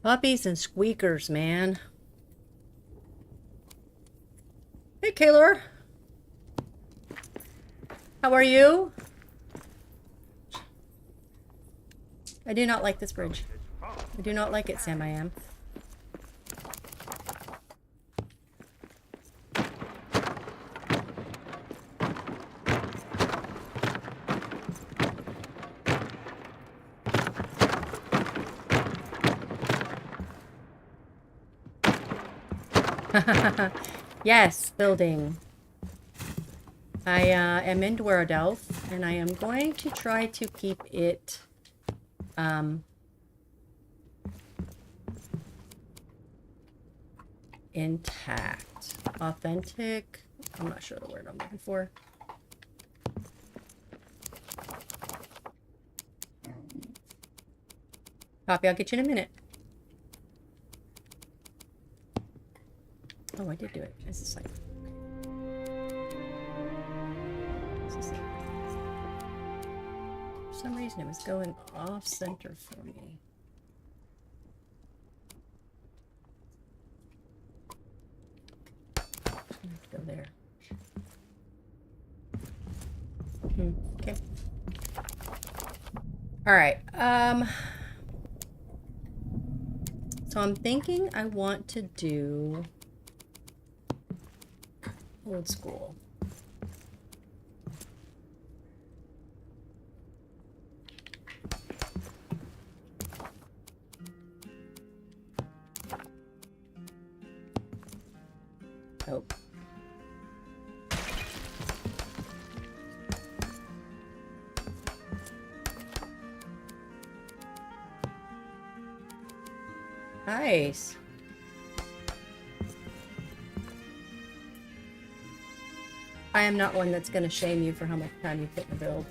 Puppies and squeakers, man. Hey, Kaylor. How are you? I do not like this bridge. I do not like it, Sam I am. Yes, building. I am in Dwaradelf, and I am going to try to keep it intact. Authentic. I'm not sure the word I'm looking for. Copy, I'll get you in a minute. Oh, I did do it. This is like... For some reason, it was going off center for me. I have to go there. Okay. All right. So I'm thinking I want to do old school. Nope. Nice. I am not one that's going to shame you for how much time you put in the build.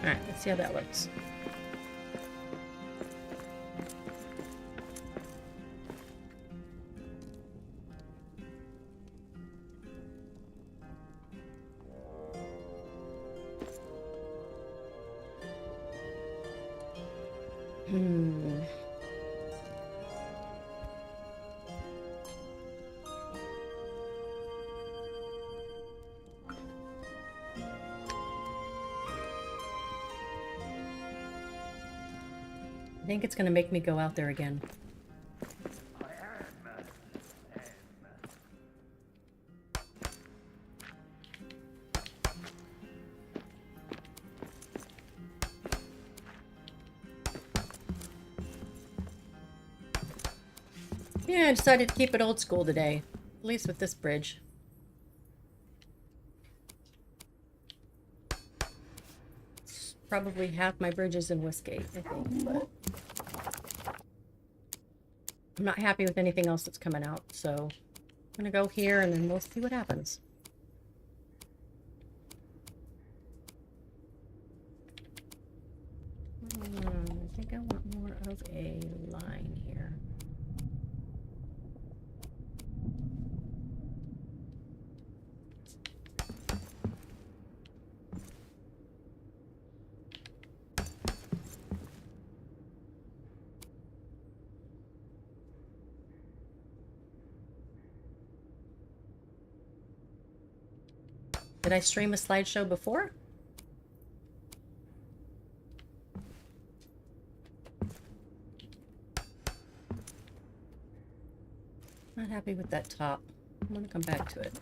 Alright, let's see how that looks. I think it's going to make me go out there again. Yeah, I decided to keep it old school today. At least with this bridge. It's probably half my bridges in Westgate, I think, but I'm not happy with anything else that's coming out, so I'm gonna go here and then we'll see what happens. I think I want more of a line here. Did I stream a slideshow before? Not happy with that top. I'm gonna come back to it.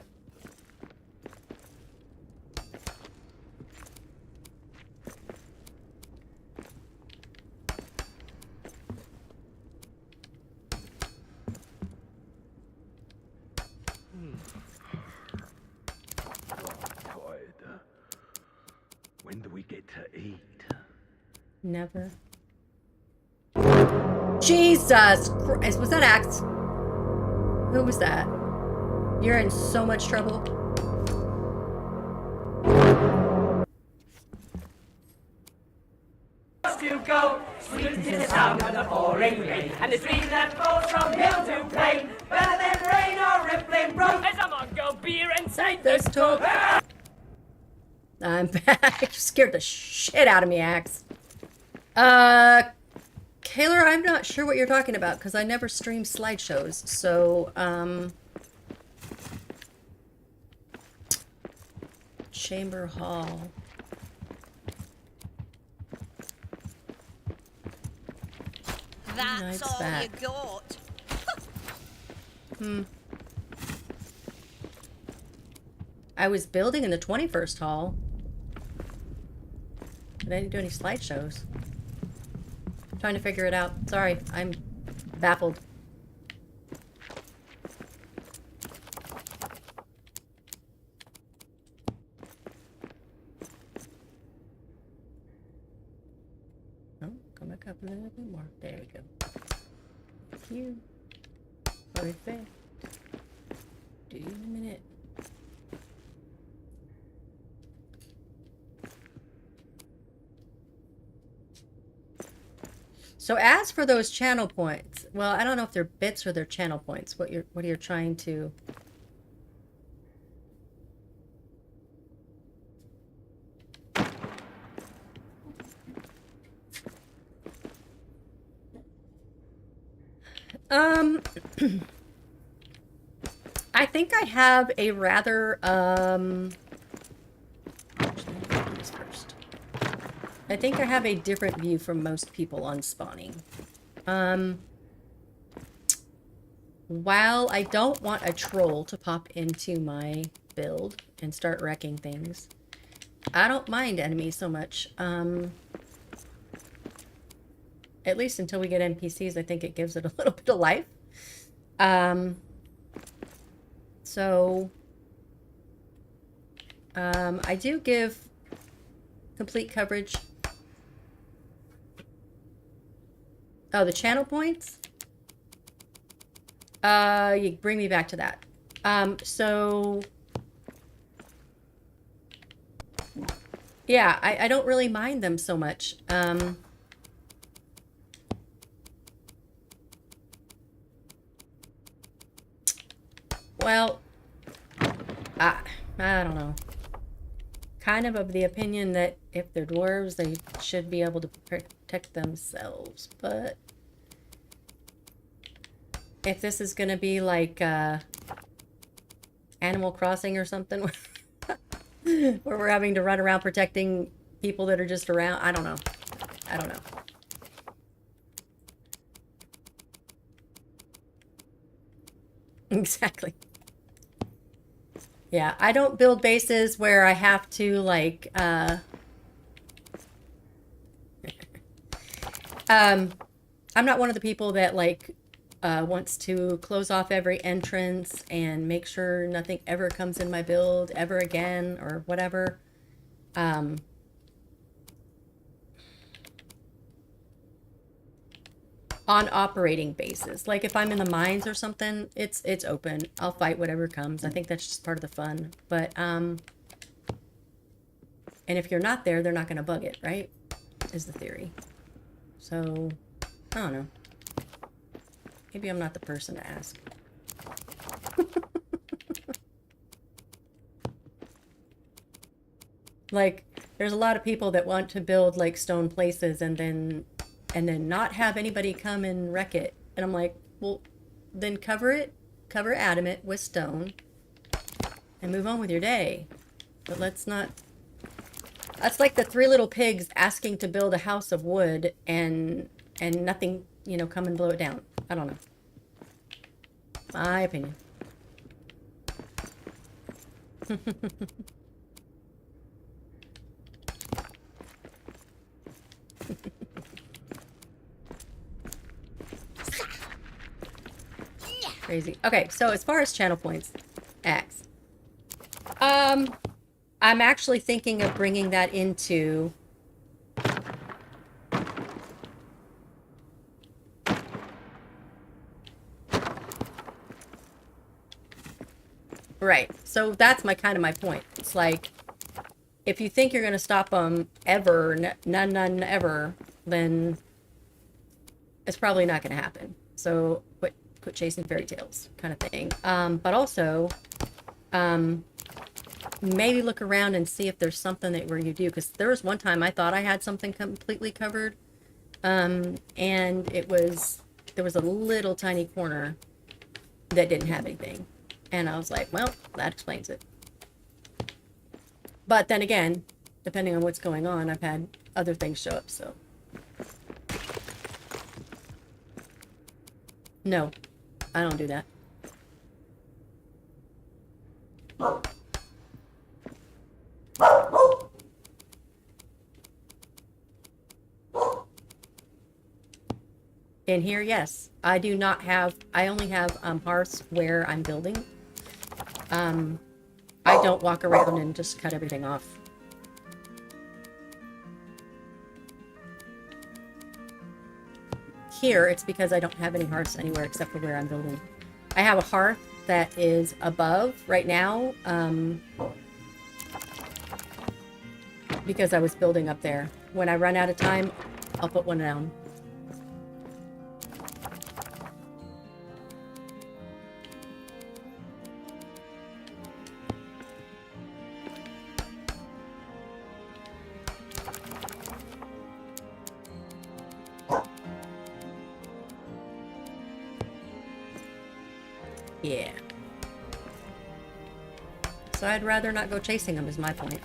When do we get to eat? Never. Jesus Christ. Was that Axe? Who was that? You're in so much trouble. To go, sweet is the sound of the pouring rain, and the stream that flows from hill to plain, better than rain or rippling brook, as a Mongol beer inside This took. I'm back. You scared the shit out of me, Axe. Kaylor, I'm not sure what you're talking about because I never stream slideshows. So, Chamber Hall. That's Knight's all back. you got. I was building in the 21st hall. But I didn't do any slideshows. Trying to figure it out. Sorry, I'm baffled. Oh, come back up a little bit more. There we go. Thank you. Perfect. Do you in a minute. So as for those channel points, well, I don't know if they're bits or they're channel points. What you're trying to. I think I have a rather actually, let me do this first. I think I have a different view from most people on spawning. While I don't want a troll to pop into my build and start wrecking things, I don't mind enemies so much. At least until we get NPCs, I think it gives it a little bit of life. I do give complete coverage. Oh, the channel points? You bring me back to that. Yeah, I don't really mind them so much. Well, I don't know. Kind of the opinion that if they're dwarves, they should be able to protect themselves. But if this is going to be like Animal Crossing or something, where we're having to run around protecting people that are just around, I don't know. I don't know. Exactly. Yeah, I don't build bases where I have to, like, I'm not one of the people that, like, wants to close off every entrance and make sure nothing ever comes in my build ever again or whatever. On operating bases. Like if I'm in the mines or something, it's open. I'll fight whatever comes. I think that's just part of the fun. But and if you're not there, they're not going to bug it, right? Is the theory. So, I don't know. Maybe I'm not the person to ask. Like there's a lot of people that want to build like stone places and then not have anybody come and wreck it. And I'm like, well, then cover adamant with stone and move on with your day. But let's not... That's like the Three Little Pigs asking to build a house of wood and nothing, you know, come and blow it down. I don't know. My opinion. Crazy. Okay, so as far as channel points, X. I'm actually thinking of bringing that into Right. So that's my kind of my point. It's like, if you think you're going to stop them ever, none ever, then it's probably not going to happen. So quit chasing fairy tales kind of thing. But also, maybe look around and see if there's something where you do. Because there was one time I thought I had something completely covered. And there was a little tiny corner that didn't have anything. And I was like, well, that explains it. But then again, depending on what's going on, I've had other things show up, so. No, I don't do that. In here, yes. I do not have, I only have hearths where I'm building. I don't walk around and just cut everything off. Here, it's because I don't have any hearths anywhere except for where I'm building. I have a hearth that is above right now, because I was building up there. When I run out of time, I'll put one down. Yeah. So I'd rather not go chasing them is my point.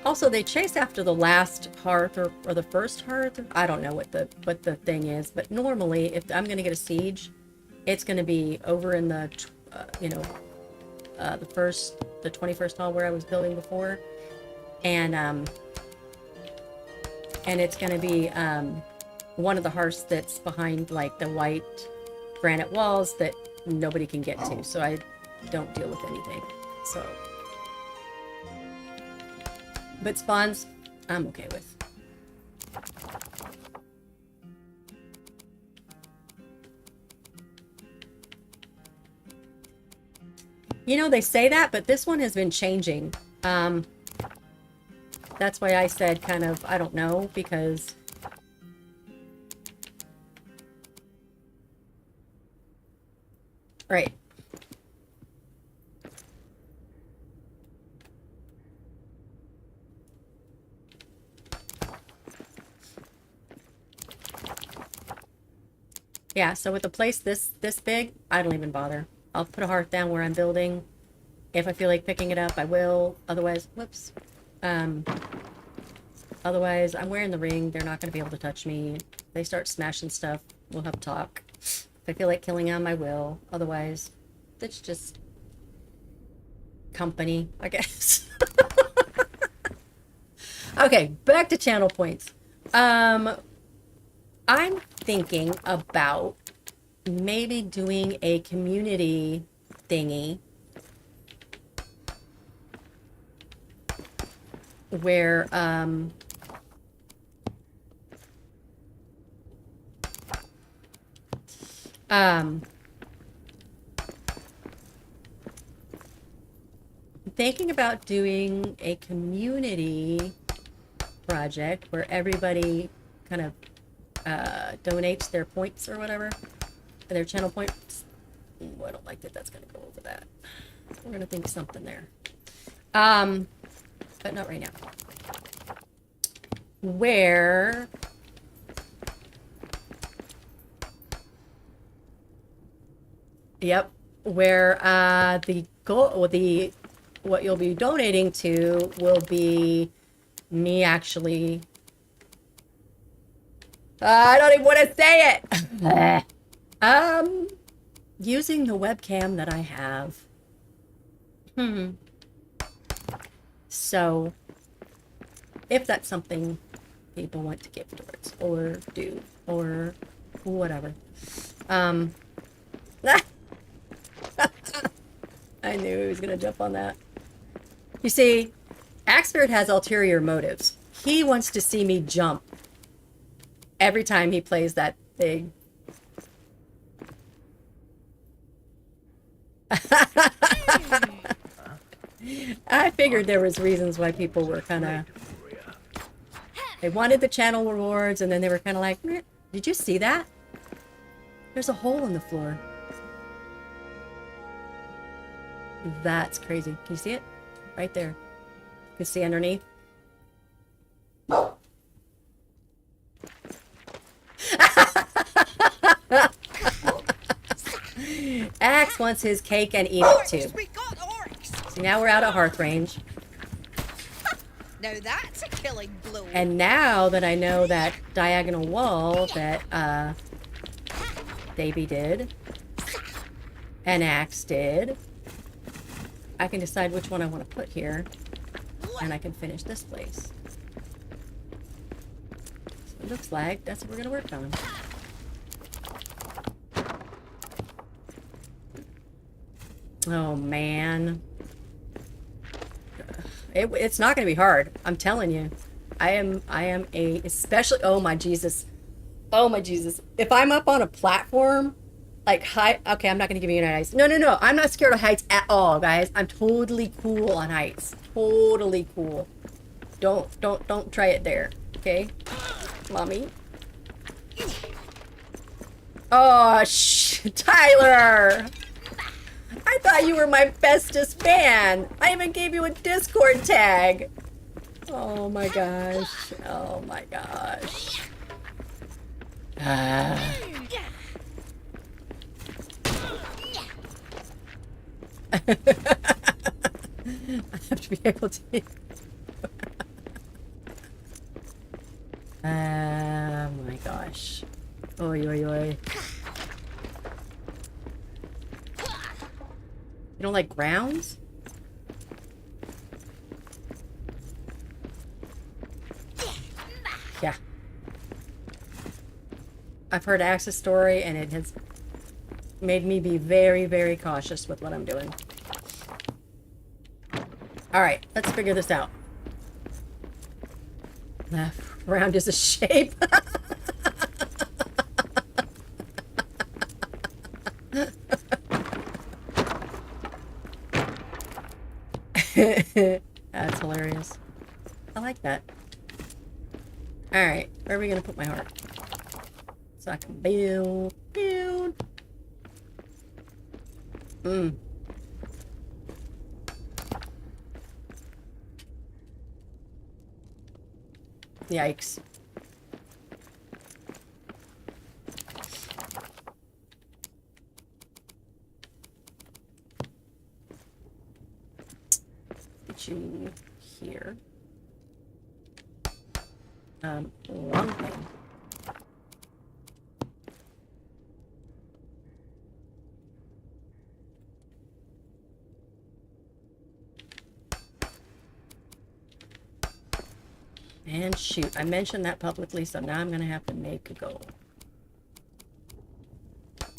Also, they chase after the last hearth or the first hearth. I don't know what the thing is, but normally if I'm going to get a siege, it's going to be over in the the 21st hall where I was building before, and it's going to be one of the hearths that's behind like the white granite walls that nobody can get to, so I don't deal with anything. So, but spawns, I'm okay with. You know, they say that, but this one has been changing. That's why I said kind of, I don't know, because right. Yeah, so with a place this big, I don't even bother. I'll put a hearth down where I'm building. If I feel like picking it up, I will. Otherwise, whoops. Otherwise, I'm wearing the ring. They're not going to be able to touch me. If they start smashing stuff, we'll have a talk. If I feel like killing them, I will. Otherwise, it's just company, I guess. Okay, back to channel points. I'm thinking about maybe doing a community thingy where thinking about doing a community project where everybody kind of donates their points or whatever, their channel points. Ooh, I don't like that that's going to go over that. We're going to think something there. But not right now. Where where the goal, what you'll be donating to will be me actually. I don't even want to say it. Using the webcam that I have. So, if that's something people want to give towards or do or whatever. I knew he was gonna jump on that. You see, Axford has ulterior motives. He wants to see me jump every time he plays that thing. I figured there was reasons why people were kind of... They wanted the channel rewards, and then they were kind of like, meh. Did you see that? There's a hole in the floor. That's crazy. Can you see it? Right there. You can see underneath. Axe wants his cake and eat it too. We got orcs. So now we're out of hearth range. Now that's a killing blow. And now that I know that diagonal wall that Davy did and Axe did, I can decide which one I want to put here, and I can finish this place. So it looks like that's what we're going to work on. Oh man. It's not going to be hard. I'm telling you. I am a, especially, oh my Jesus. Oh my Jesus. If I'm up on a platform, like high, okay, I'm not going to give you any heights. No. I'm not scared of heights at all, guys. I'm totally cool on heights. Totally cool. Don't try it there. Okay? Mommy. Oh, Tyler. I thought you were my bestest fan. I even gave you a Discord tag. Oh my gosh. Oh my gosh. I have to be able to. Oh my gosh. Oi, oi, oi. You don't like grounds? Yeah. I've heard Axe's story, and it has made me be very, very cautious with what I'm doing. Alright, let's figure this out. Round is a shape. That's hilarious. I like that. Alright, where are we gonna put my heart? So I can build. Yikes. Get you here. Wrong thing. And shoot, I mentioned that publicly, so now I'm gonna have to make a goal.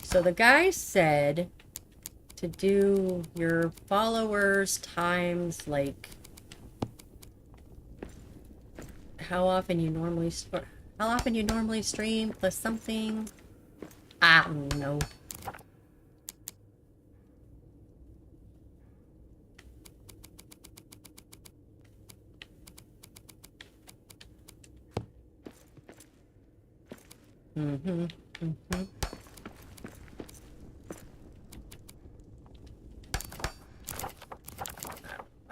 So the guy said to do your followers times like how often you normally stream plus something. I don't know. I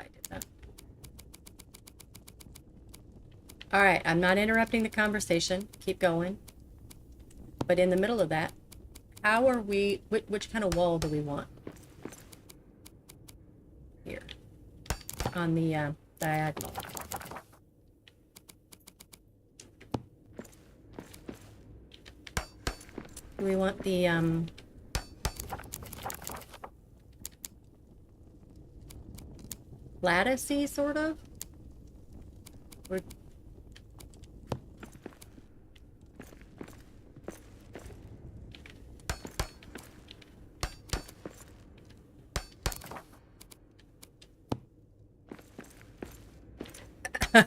did that. All right, I'm not interrupting the conversation. Keep going. But in the middle of that, how are we, which kind of wall do we want? Here. On the diagonal. Do we want the, latticey, sort of? Or... I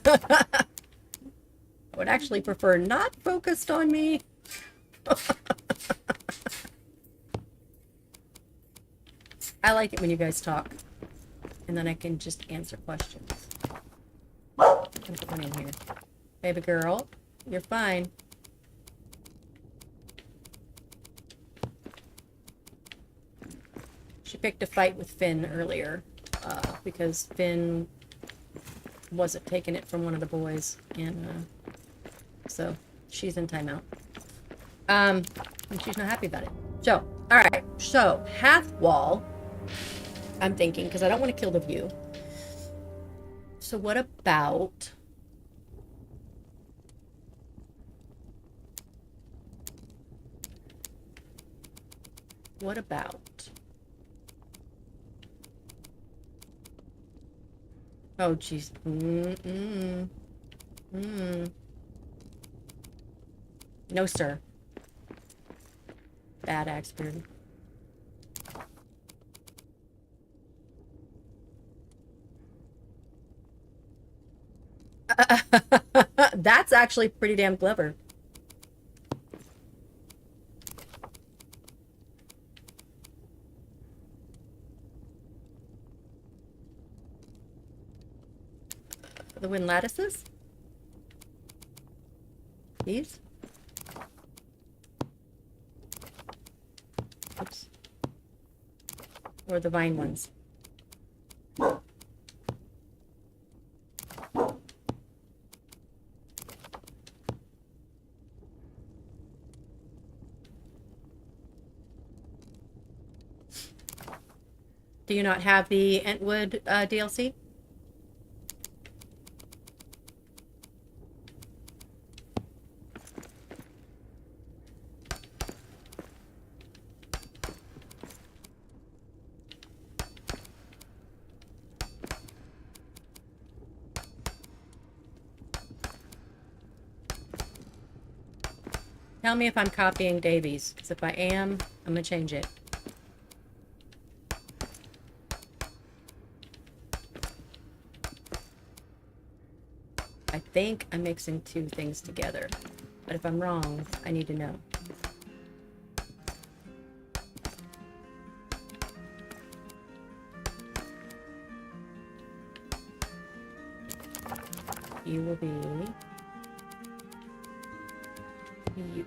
would actually prefer not focused on me. I like it when you guys talk. And then I can just answer questions. Put one in here. Baby girl, you're fine. She picked a fight with Finn earlier. Because Finn wasn't taking it from one of the boys. And so she's in timeout. And she's not happy about it. So, alright. So, half wall. I'm thinking, because I don't want to kill the view. So what about... What about... Oh, jeez. No, sir. Bad axe beard. That's actually pretty damn clever. The wind lattices? These? Oops. Or the vine ones? Do you not have the Entwood DLC? Tell me if I'm copying Davies, because if I am, I'm going to change it. I think I'm mixing two things together, but if I'm wrong, I need to know. You will be you.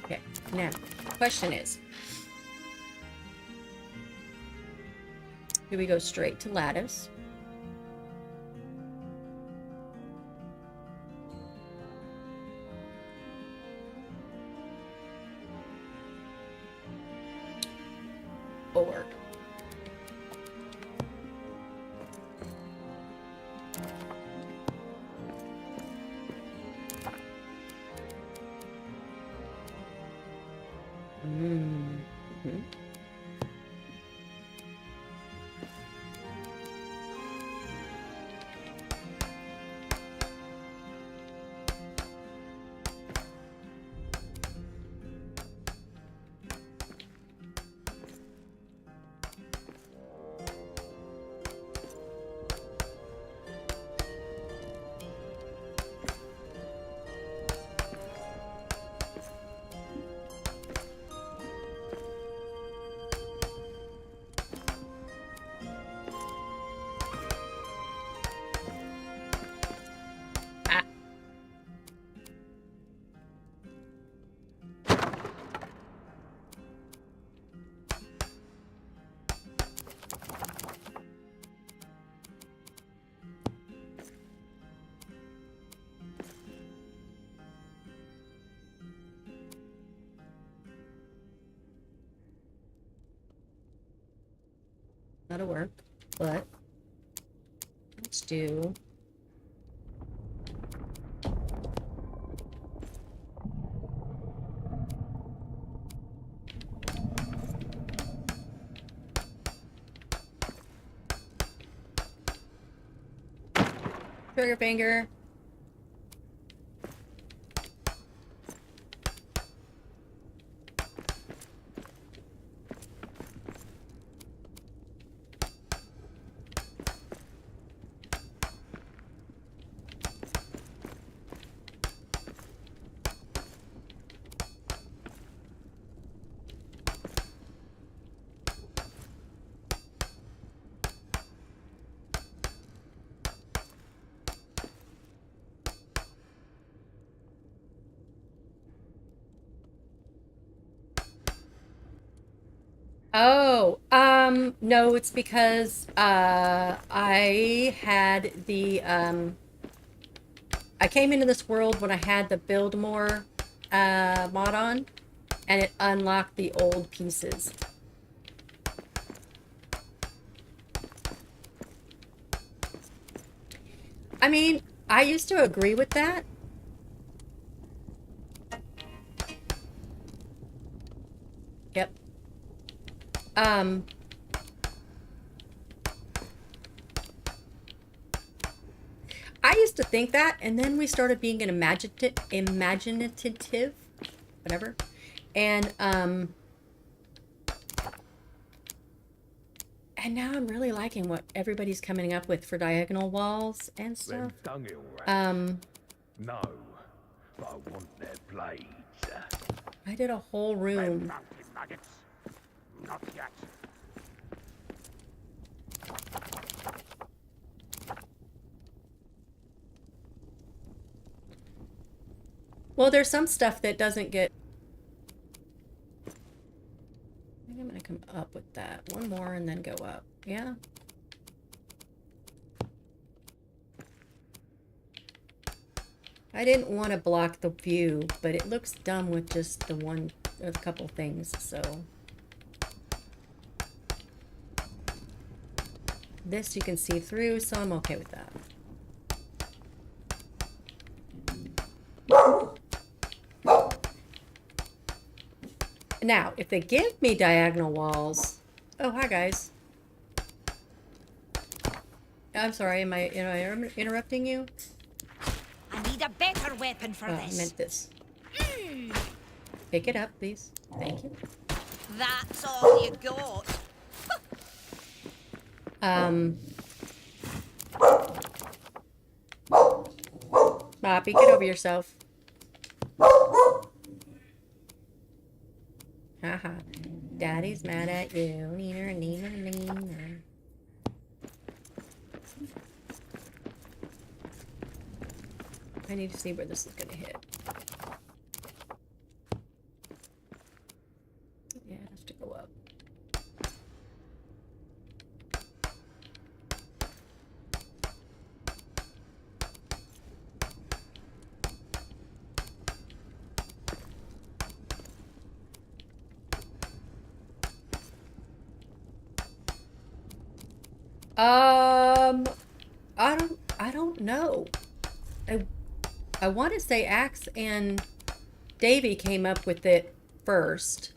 Okay, now, question is, do we go straight to lattice? Or that'll work, but let's do trigger finger. Oh, no, it's because I had the I came into this world when I had the build more mod on, and it unlocked the old pieces. I mean, I used to agree with that. Yep. I used to think that, and then we started being an imaginative, whatever, and now I'm really liking what everybody's coming up with for diagonal walls and stuff. No, but I want their blades. I did a whole room. Mountain maggots. Not yet. Well, there's some stuff that doesn't get. I think I'm gonna come up with that. One more and then go up. Yeah. I didn't want to block the view, but it looks dumb with just the one, a couple things, so. This you can see through, so I'm okay with that. Now, if they give me diagonal walls... Oh, hi, guys. I'm sorry, am I interrupting you? I need a better weapon for Oh, this. I meant this. Pick it up, please. Thank you. That's all you got. Poppy, get over yourself. Haha. Daddy's mad at you. Neener, neener, neener. I need to see where this is gonna hit. Yeah, it has to go up. I don't know. I want to say Axe and Davy came up with it first.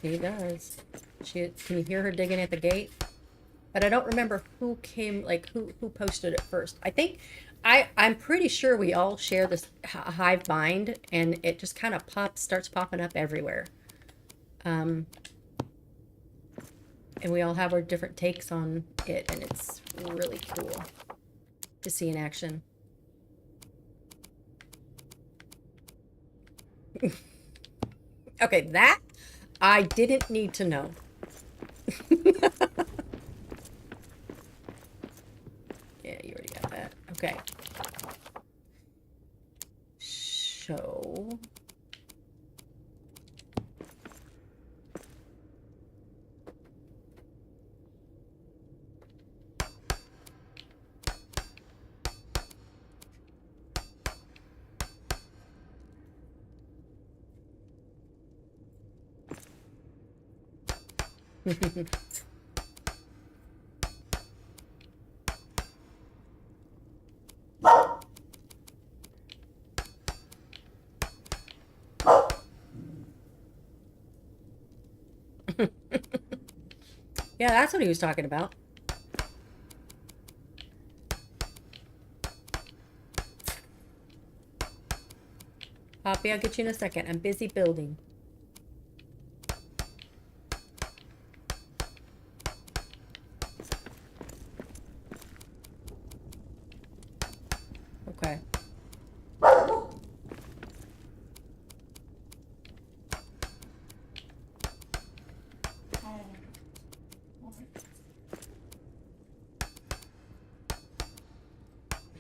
She does. Can you hear her digging at the gate? But I don't remember who came, like who posted it first. I think I'm pretty sure we all share this hive mind, and it just kind of starts popping up everywhere. And we all have our different takes on it, and it's really cool to see in action. Okay, that I didn't need to know. Yeah, you already got that. Okay. So... Yeah, that's what he was talking about. Poppy, I'll get you in a second. I'm busy building. Okay.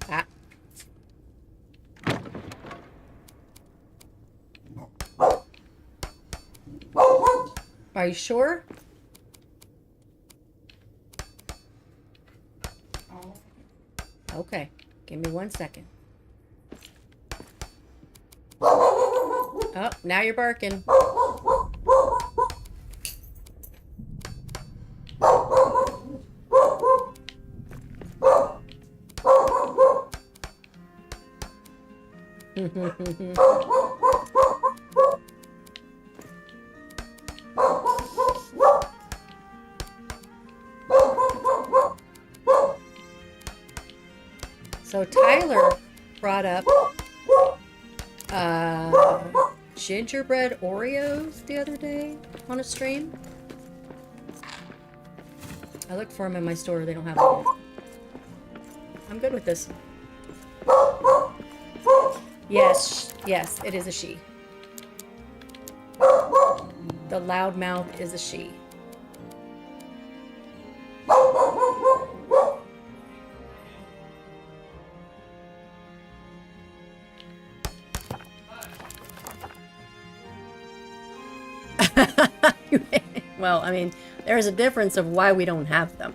Ah. Are you sure? Okay, give me 1 second. Oh, now you're barking. So Tyler brought up gingerbread Oreos the other day on a stream. I looked for them in my store. They don't have them yet. I'm good with this. Yes, yes, it is a she. The loudmouth is a she. Well, I mean, there is a difference of why we don't have them.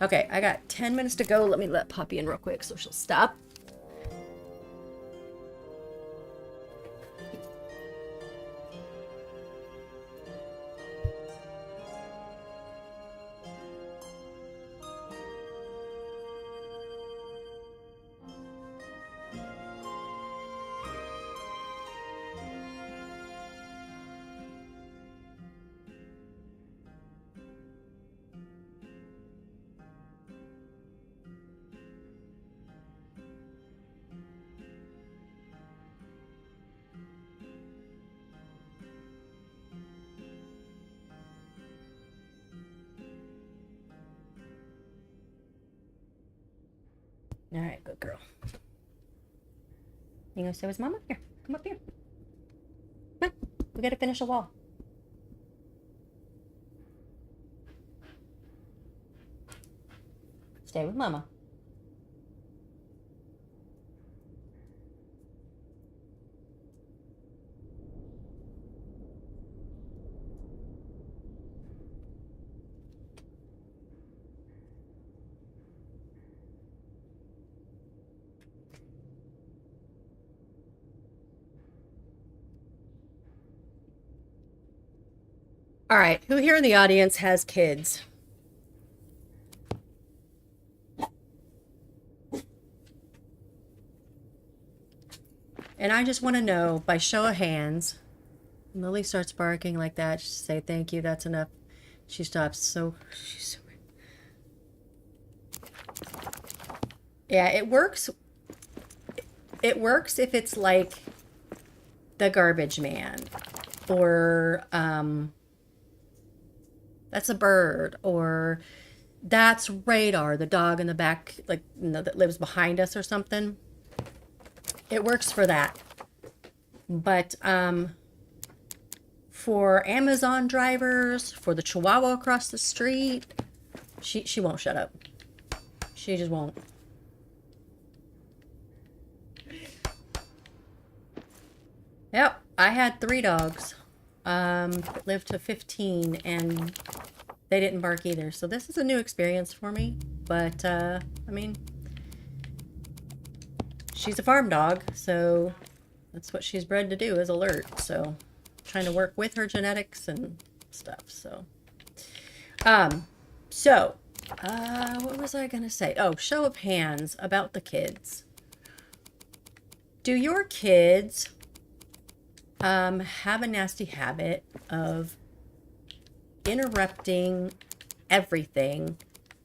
Okay, I got 10 minutes to go. Let me let Poppy in real quick so she'll stop. All right, good girl. You gonna stay with Mama? Here, come up here. Come on, we gotta finish a wall. Stay with Mama. All right, who here in the audience has kids? And I just want to know, by show of hands, Lily starts barking like that, just say thank you, that's enough. She stops. So she's yeah, it works. It works if it's like the garbage man, or that's a bird, or that's Radar, the dog in the back, like, you know, that lives behind us or something. It works for that. But for Amazon drivers, for the Chihuahua across the street, she won't shut up. She just won't. Yep, I had 3 dogs that lived to 15, and they didn't bark either. So this is a new experience for me. But, I mean, she's a farm dog, so that's what she's bred to do, is alert. So trying to work with her genetics and stuff. So, what was I going to say? Oh, show of hands about the kids. Do your kids have a nasty habit of interrupting everything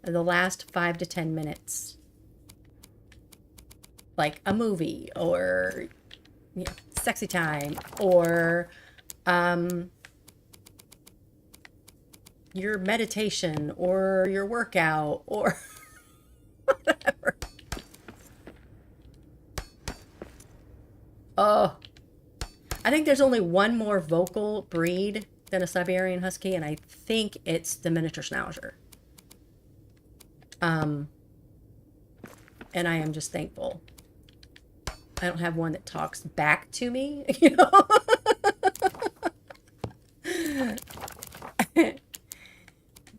in the last 5 to 10 minutes? Like a movie, or, you know, sexy time, or your meditation, or your workout, or whatever. Oh, I think there's only one more vocal breed than a Siberian Husky, and I think it's the miniature Schnauzer. And I am just thankful I don't have one that talks back to me, you know.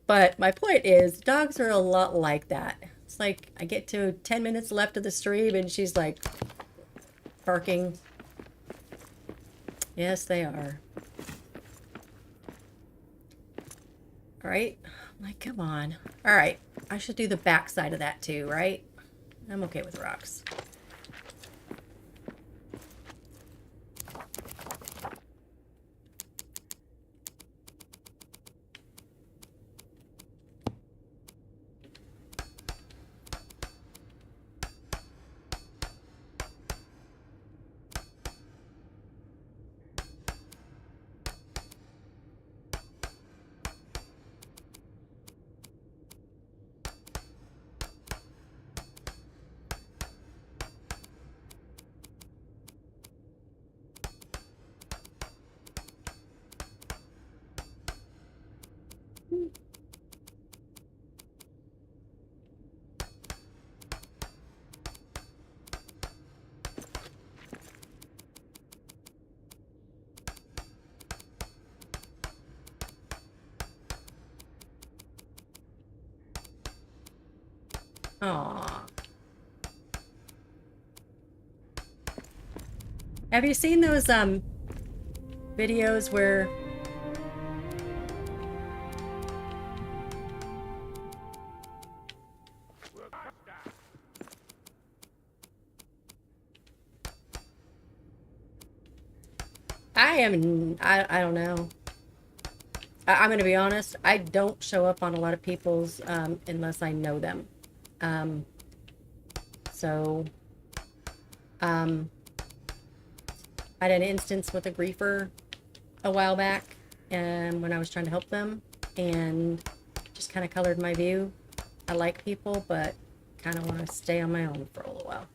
But my point is, dogs are a lot like that. It's like I get to 10 minutes left of the stream and she's like barking. Yes, they are. All right. I'm like, come on. All right. I should do the back side of that too, right? I'm okay with rocks. Aw. Have you seen those videos where I don't know. I'm gonna be honest, I don't show up on a lot of people's unless I know them. So I had an instance with a griefer a while back, and when I was trying to help them, and just kind of colored my view. I like people, but kind of want to stay on my own for a little while.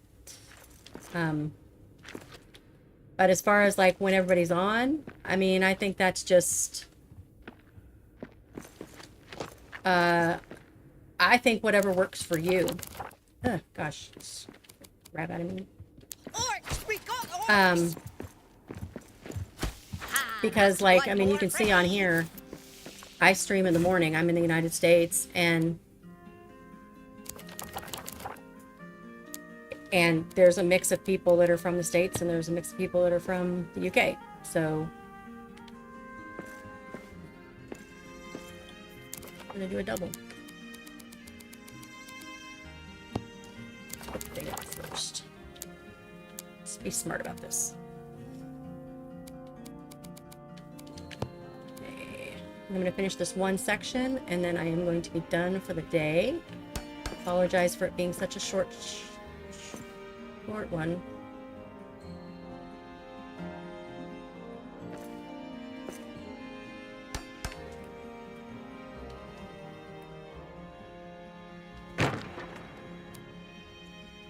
But as far as like when everybody's on, I mean, I think that's just, I think whatever works for you. Gosh, grab out of me. Orcs, we got orcs. Because like, I mean, you can see on here, I stream in the morning. I'm in the United States, and there's a mix of people that are from the States, and there's a mix of people that are from the UK. So I'm gonna do a double. Put the thing up first. Let's be smart about this. Okay. I'm gonna finish this one section, and then I am going to be done for the day. Apologize for it being such a short one.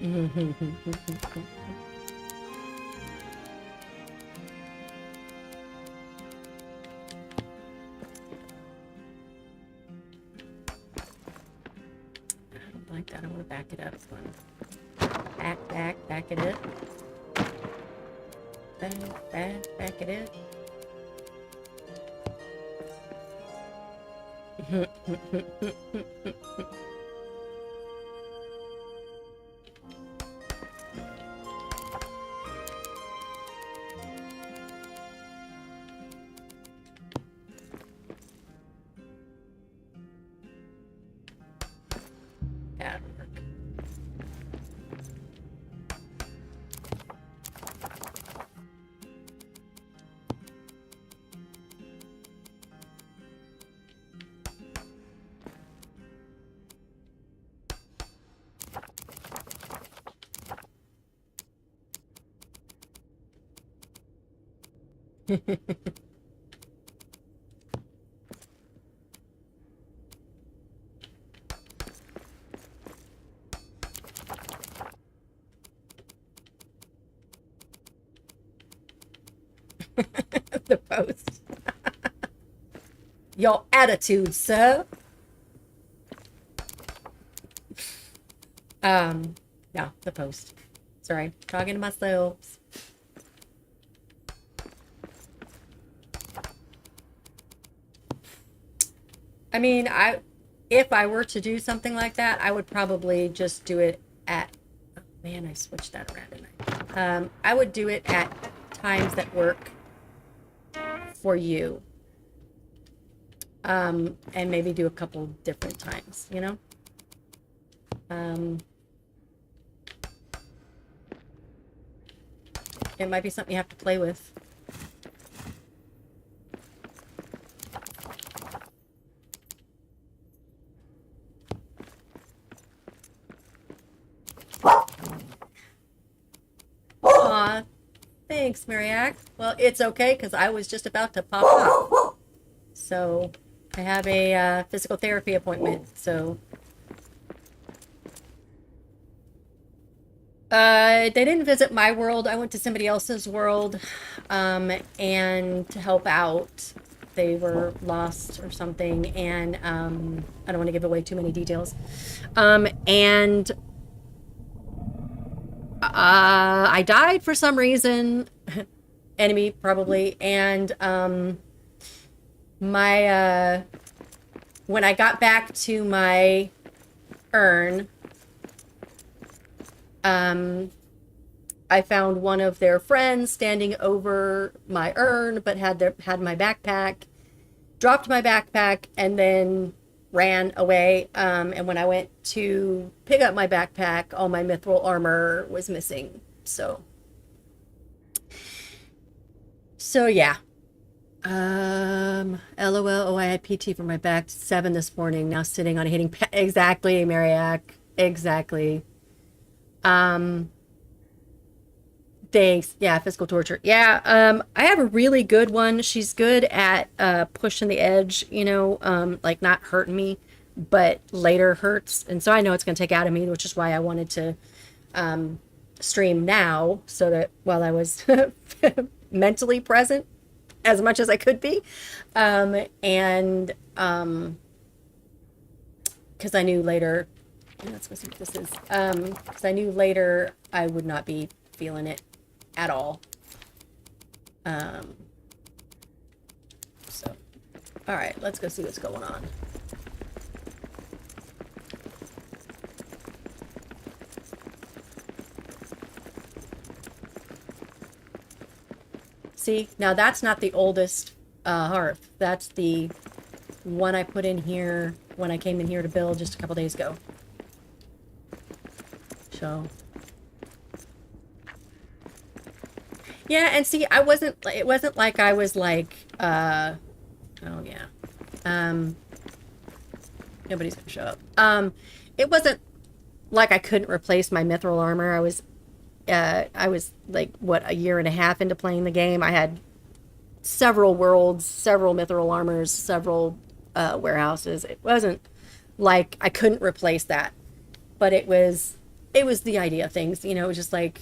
I don't like that. I want to back it up. Back it up. Back it up. That'll work. The post. Your attitude, sir. No, the post. Sorry, talking to myself. I mean, if I were to do something like that, I would probably just do it at, oh man, I switched that around, didn't I? I would do it at times that work for you. And maybe do a couple different times, you know? It might be something you have to play with. Aw, thanks, Mariac. Well, it's okay, because I was just about to pop up. So, I have a physical therapy appointment, so... they didn't visit my world. I went to somebody else's world, and to help out. They were lost or something, and I don't want to give away too many details. And I died for some reason. Enemy, probably. And my when I got back to my urn, I found one of their friends standing over my urn, but had my backpack, dropped my backpack, and then ran away. And when I went to pick up my backpack, all my mithril armor was missing. So yeah. LOL. Oh, I had PT for my back 7 this morning. Now sitting on a hitting pad. Exactly, Mariac. Exactly. Thanks. Yeah, physical torture. Yeah, I have a really good one. She's good at pushing the edge, you know, like not hurting me, but later hurts. And so I know it's going to take out of me, which is why I wanted to stream now, so that while I was mentally present as much as I could be. And because I knew later, let's go see what this is. Because I knew later I would not be feeling it at all. So, all right, let's go see what's going on. See, now that's not the oldest hearth. That's the one I put in here when I came in here to build just a couple days ago. So, yeah, and see, it wasn't like I was like, oh yeah, nobody's gonna show up. It wasn't like I couldn't replace my mithril armor. I was like, what, a year and a half into playing the game. I had several worlds, several mithril armors, several warehouses. It wasn't like I couldn't replace that, but it was the idea of things, you know. It was just like,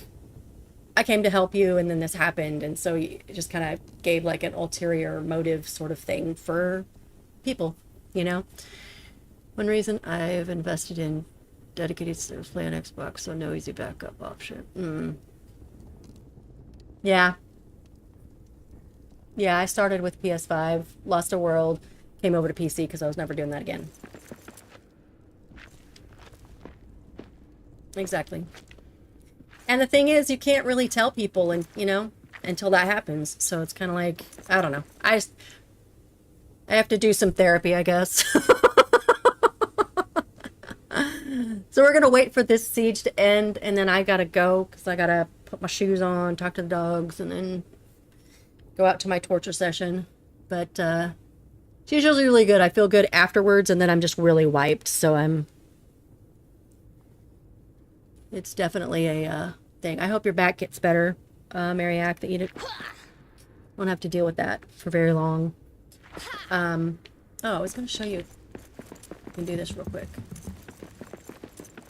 I came to help you, and then this happened, and so it just kind of gave like an ulterior motive sort of thing for people, you know. One reason I've invested in dedicated service play on Xbox, so no easy backup option. Yeah, I started with PS5, lost a world, came over to PC because I was never doing that again. Exactly. And the thing is, you can't really tell people, and you know, until that happens. So it's kind of like, I don't know. I have to do some therapy, I guess. So we're gonna wait for this siege to end, and then I gotta go because I gotta put my shoes on, talk to the dogs, and then go out to my torture session. But she's usually really good. I feel good afterwards, and then I'm just really wiped. So it's definitely a thing. I hope your back gets better, Mariac, that you won't have to deal with that for very long. Oh, I was going to show you. I can do this real quick.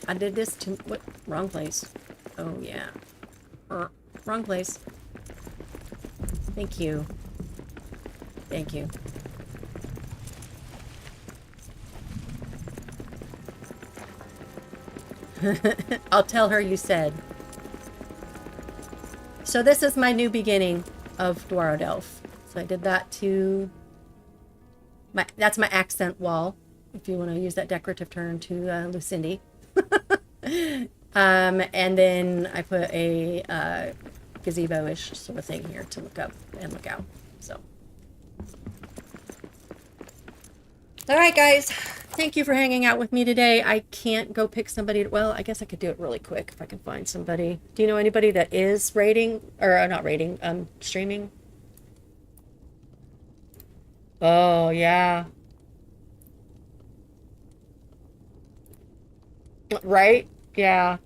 I did this to... What? Wrong place. Oh, yeah. Wrong place. Thank you. Thank you. I'll tell her you said. So this is my new beginning of Dwaro Delph. So I did that to that's my accent wall, if you want to use that decorative term, to Lucindy. And then I put a gazebo-ish sort of thing here to look up and look out. So, all right, guys, thank you for hanging out with me today. I can't go pick somebody. Well, I guess I could do it really quick if I can find somebody. Do you know anybody that is rating or not rating? Streaming. Oh yeah. Right? Yeah.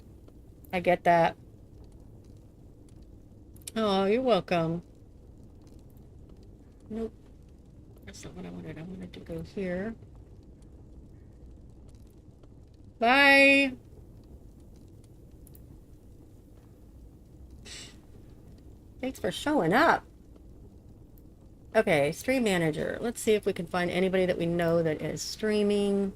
I get that. Oh, you're welcome. Nope. That's not what I wanted. I wanted to go here. Bye. Thanks for showing up. Okay, stream manager. Let's see if we can find anybody that we know that is streaming.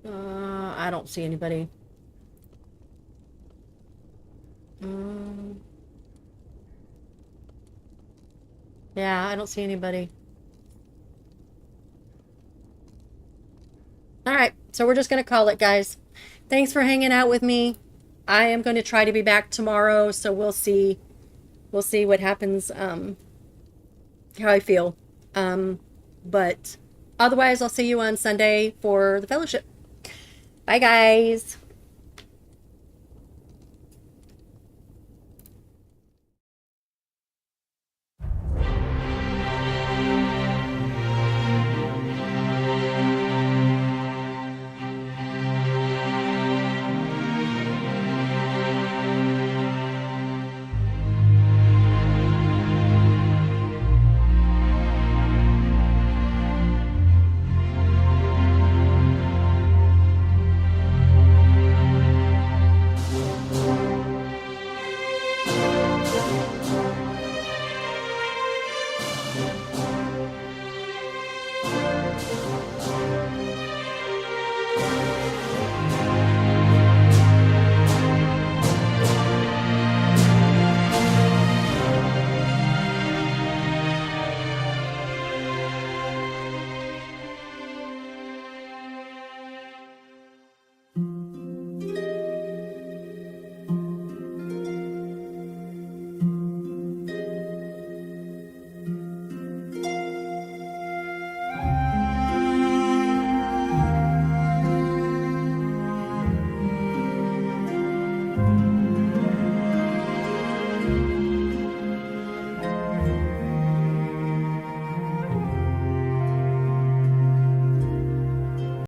I don't see anybody. Yeah, I don't see anybody. All right, so we're just going to call it, guys. Thanks for hanging out with me. I am going to try to be back tomorrow, so we'll see. We'll see what happens, how I feel. But otherwise, I'll see you on Sunday for the fellowship. Bye, guys.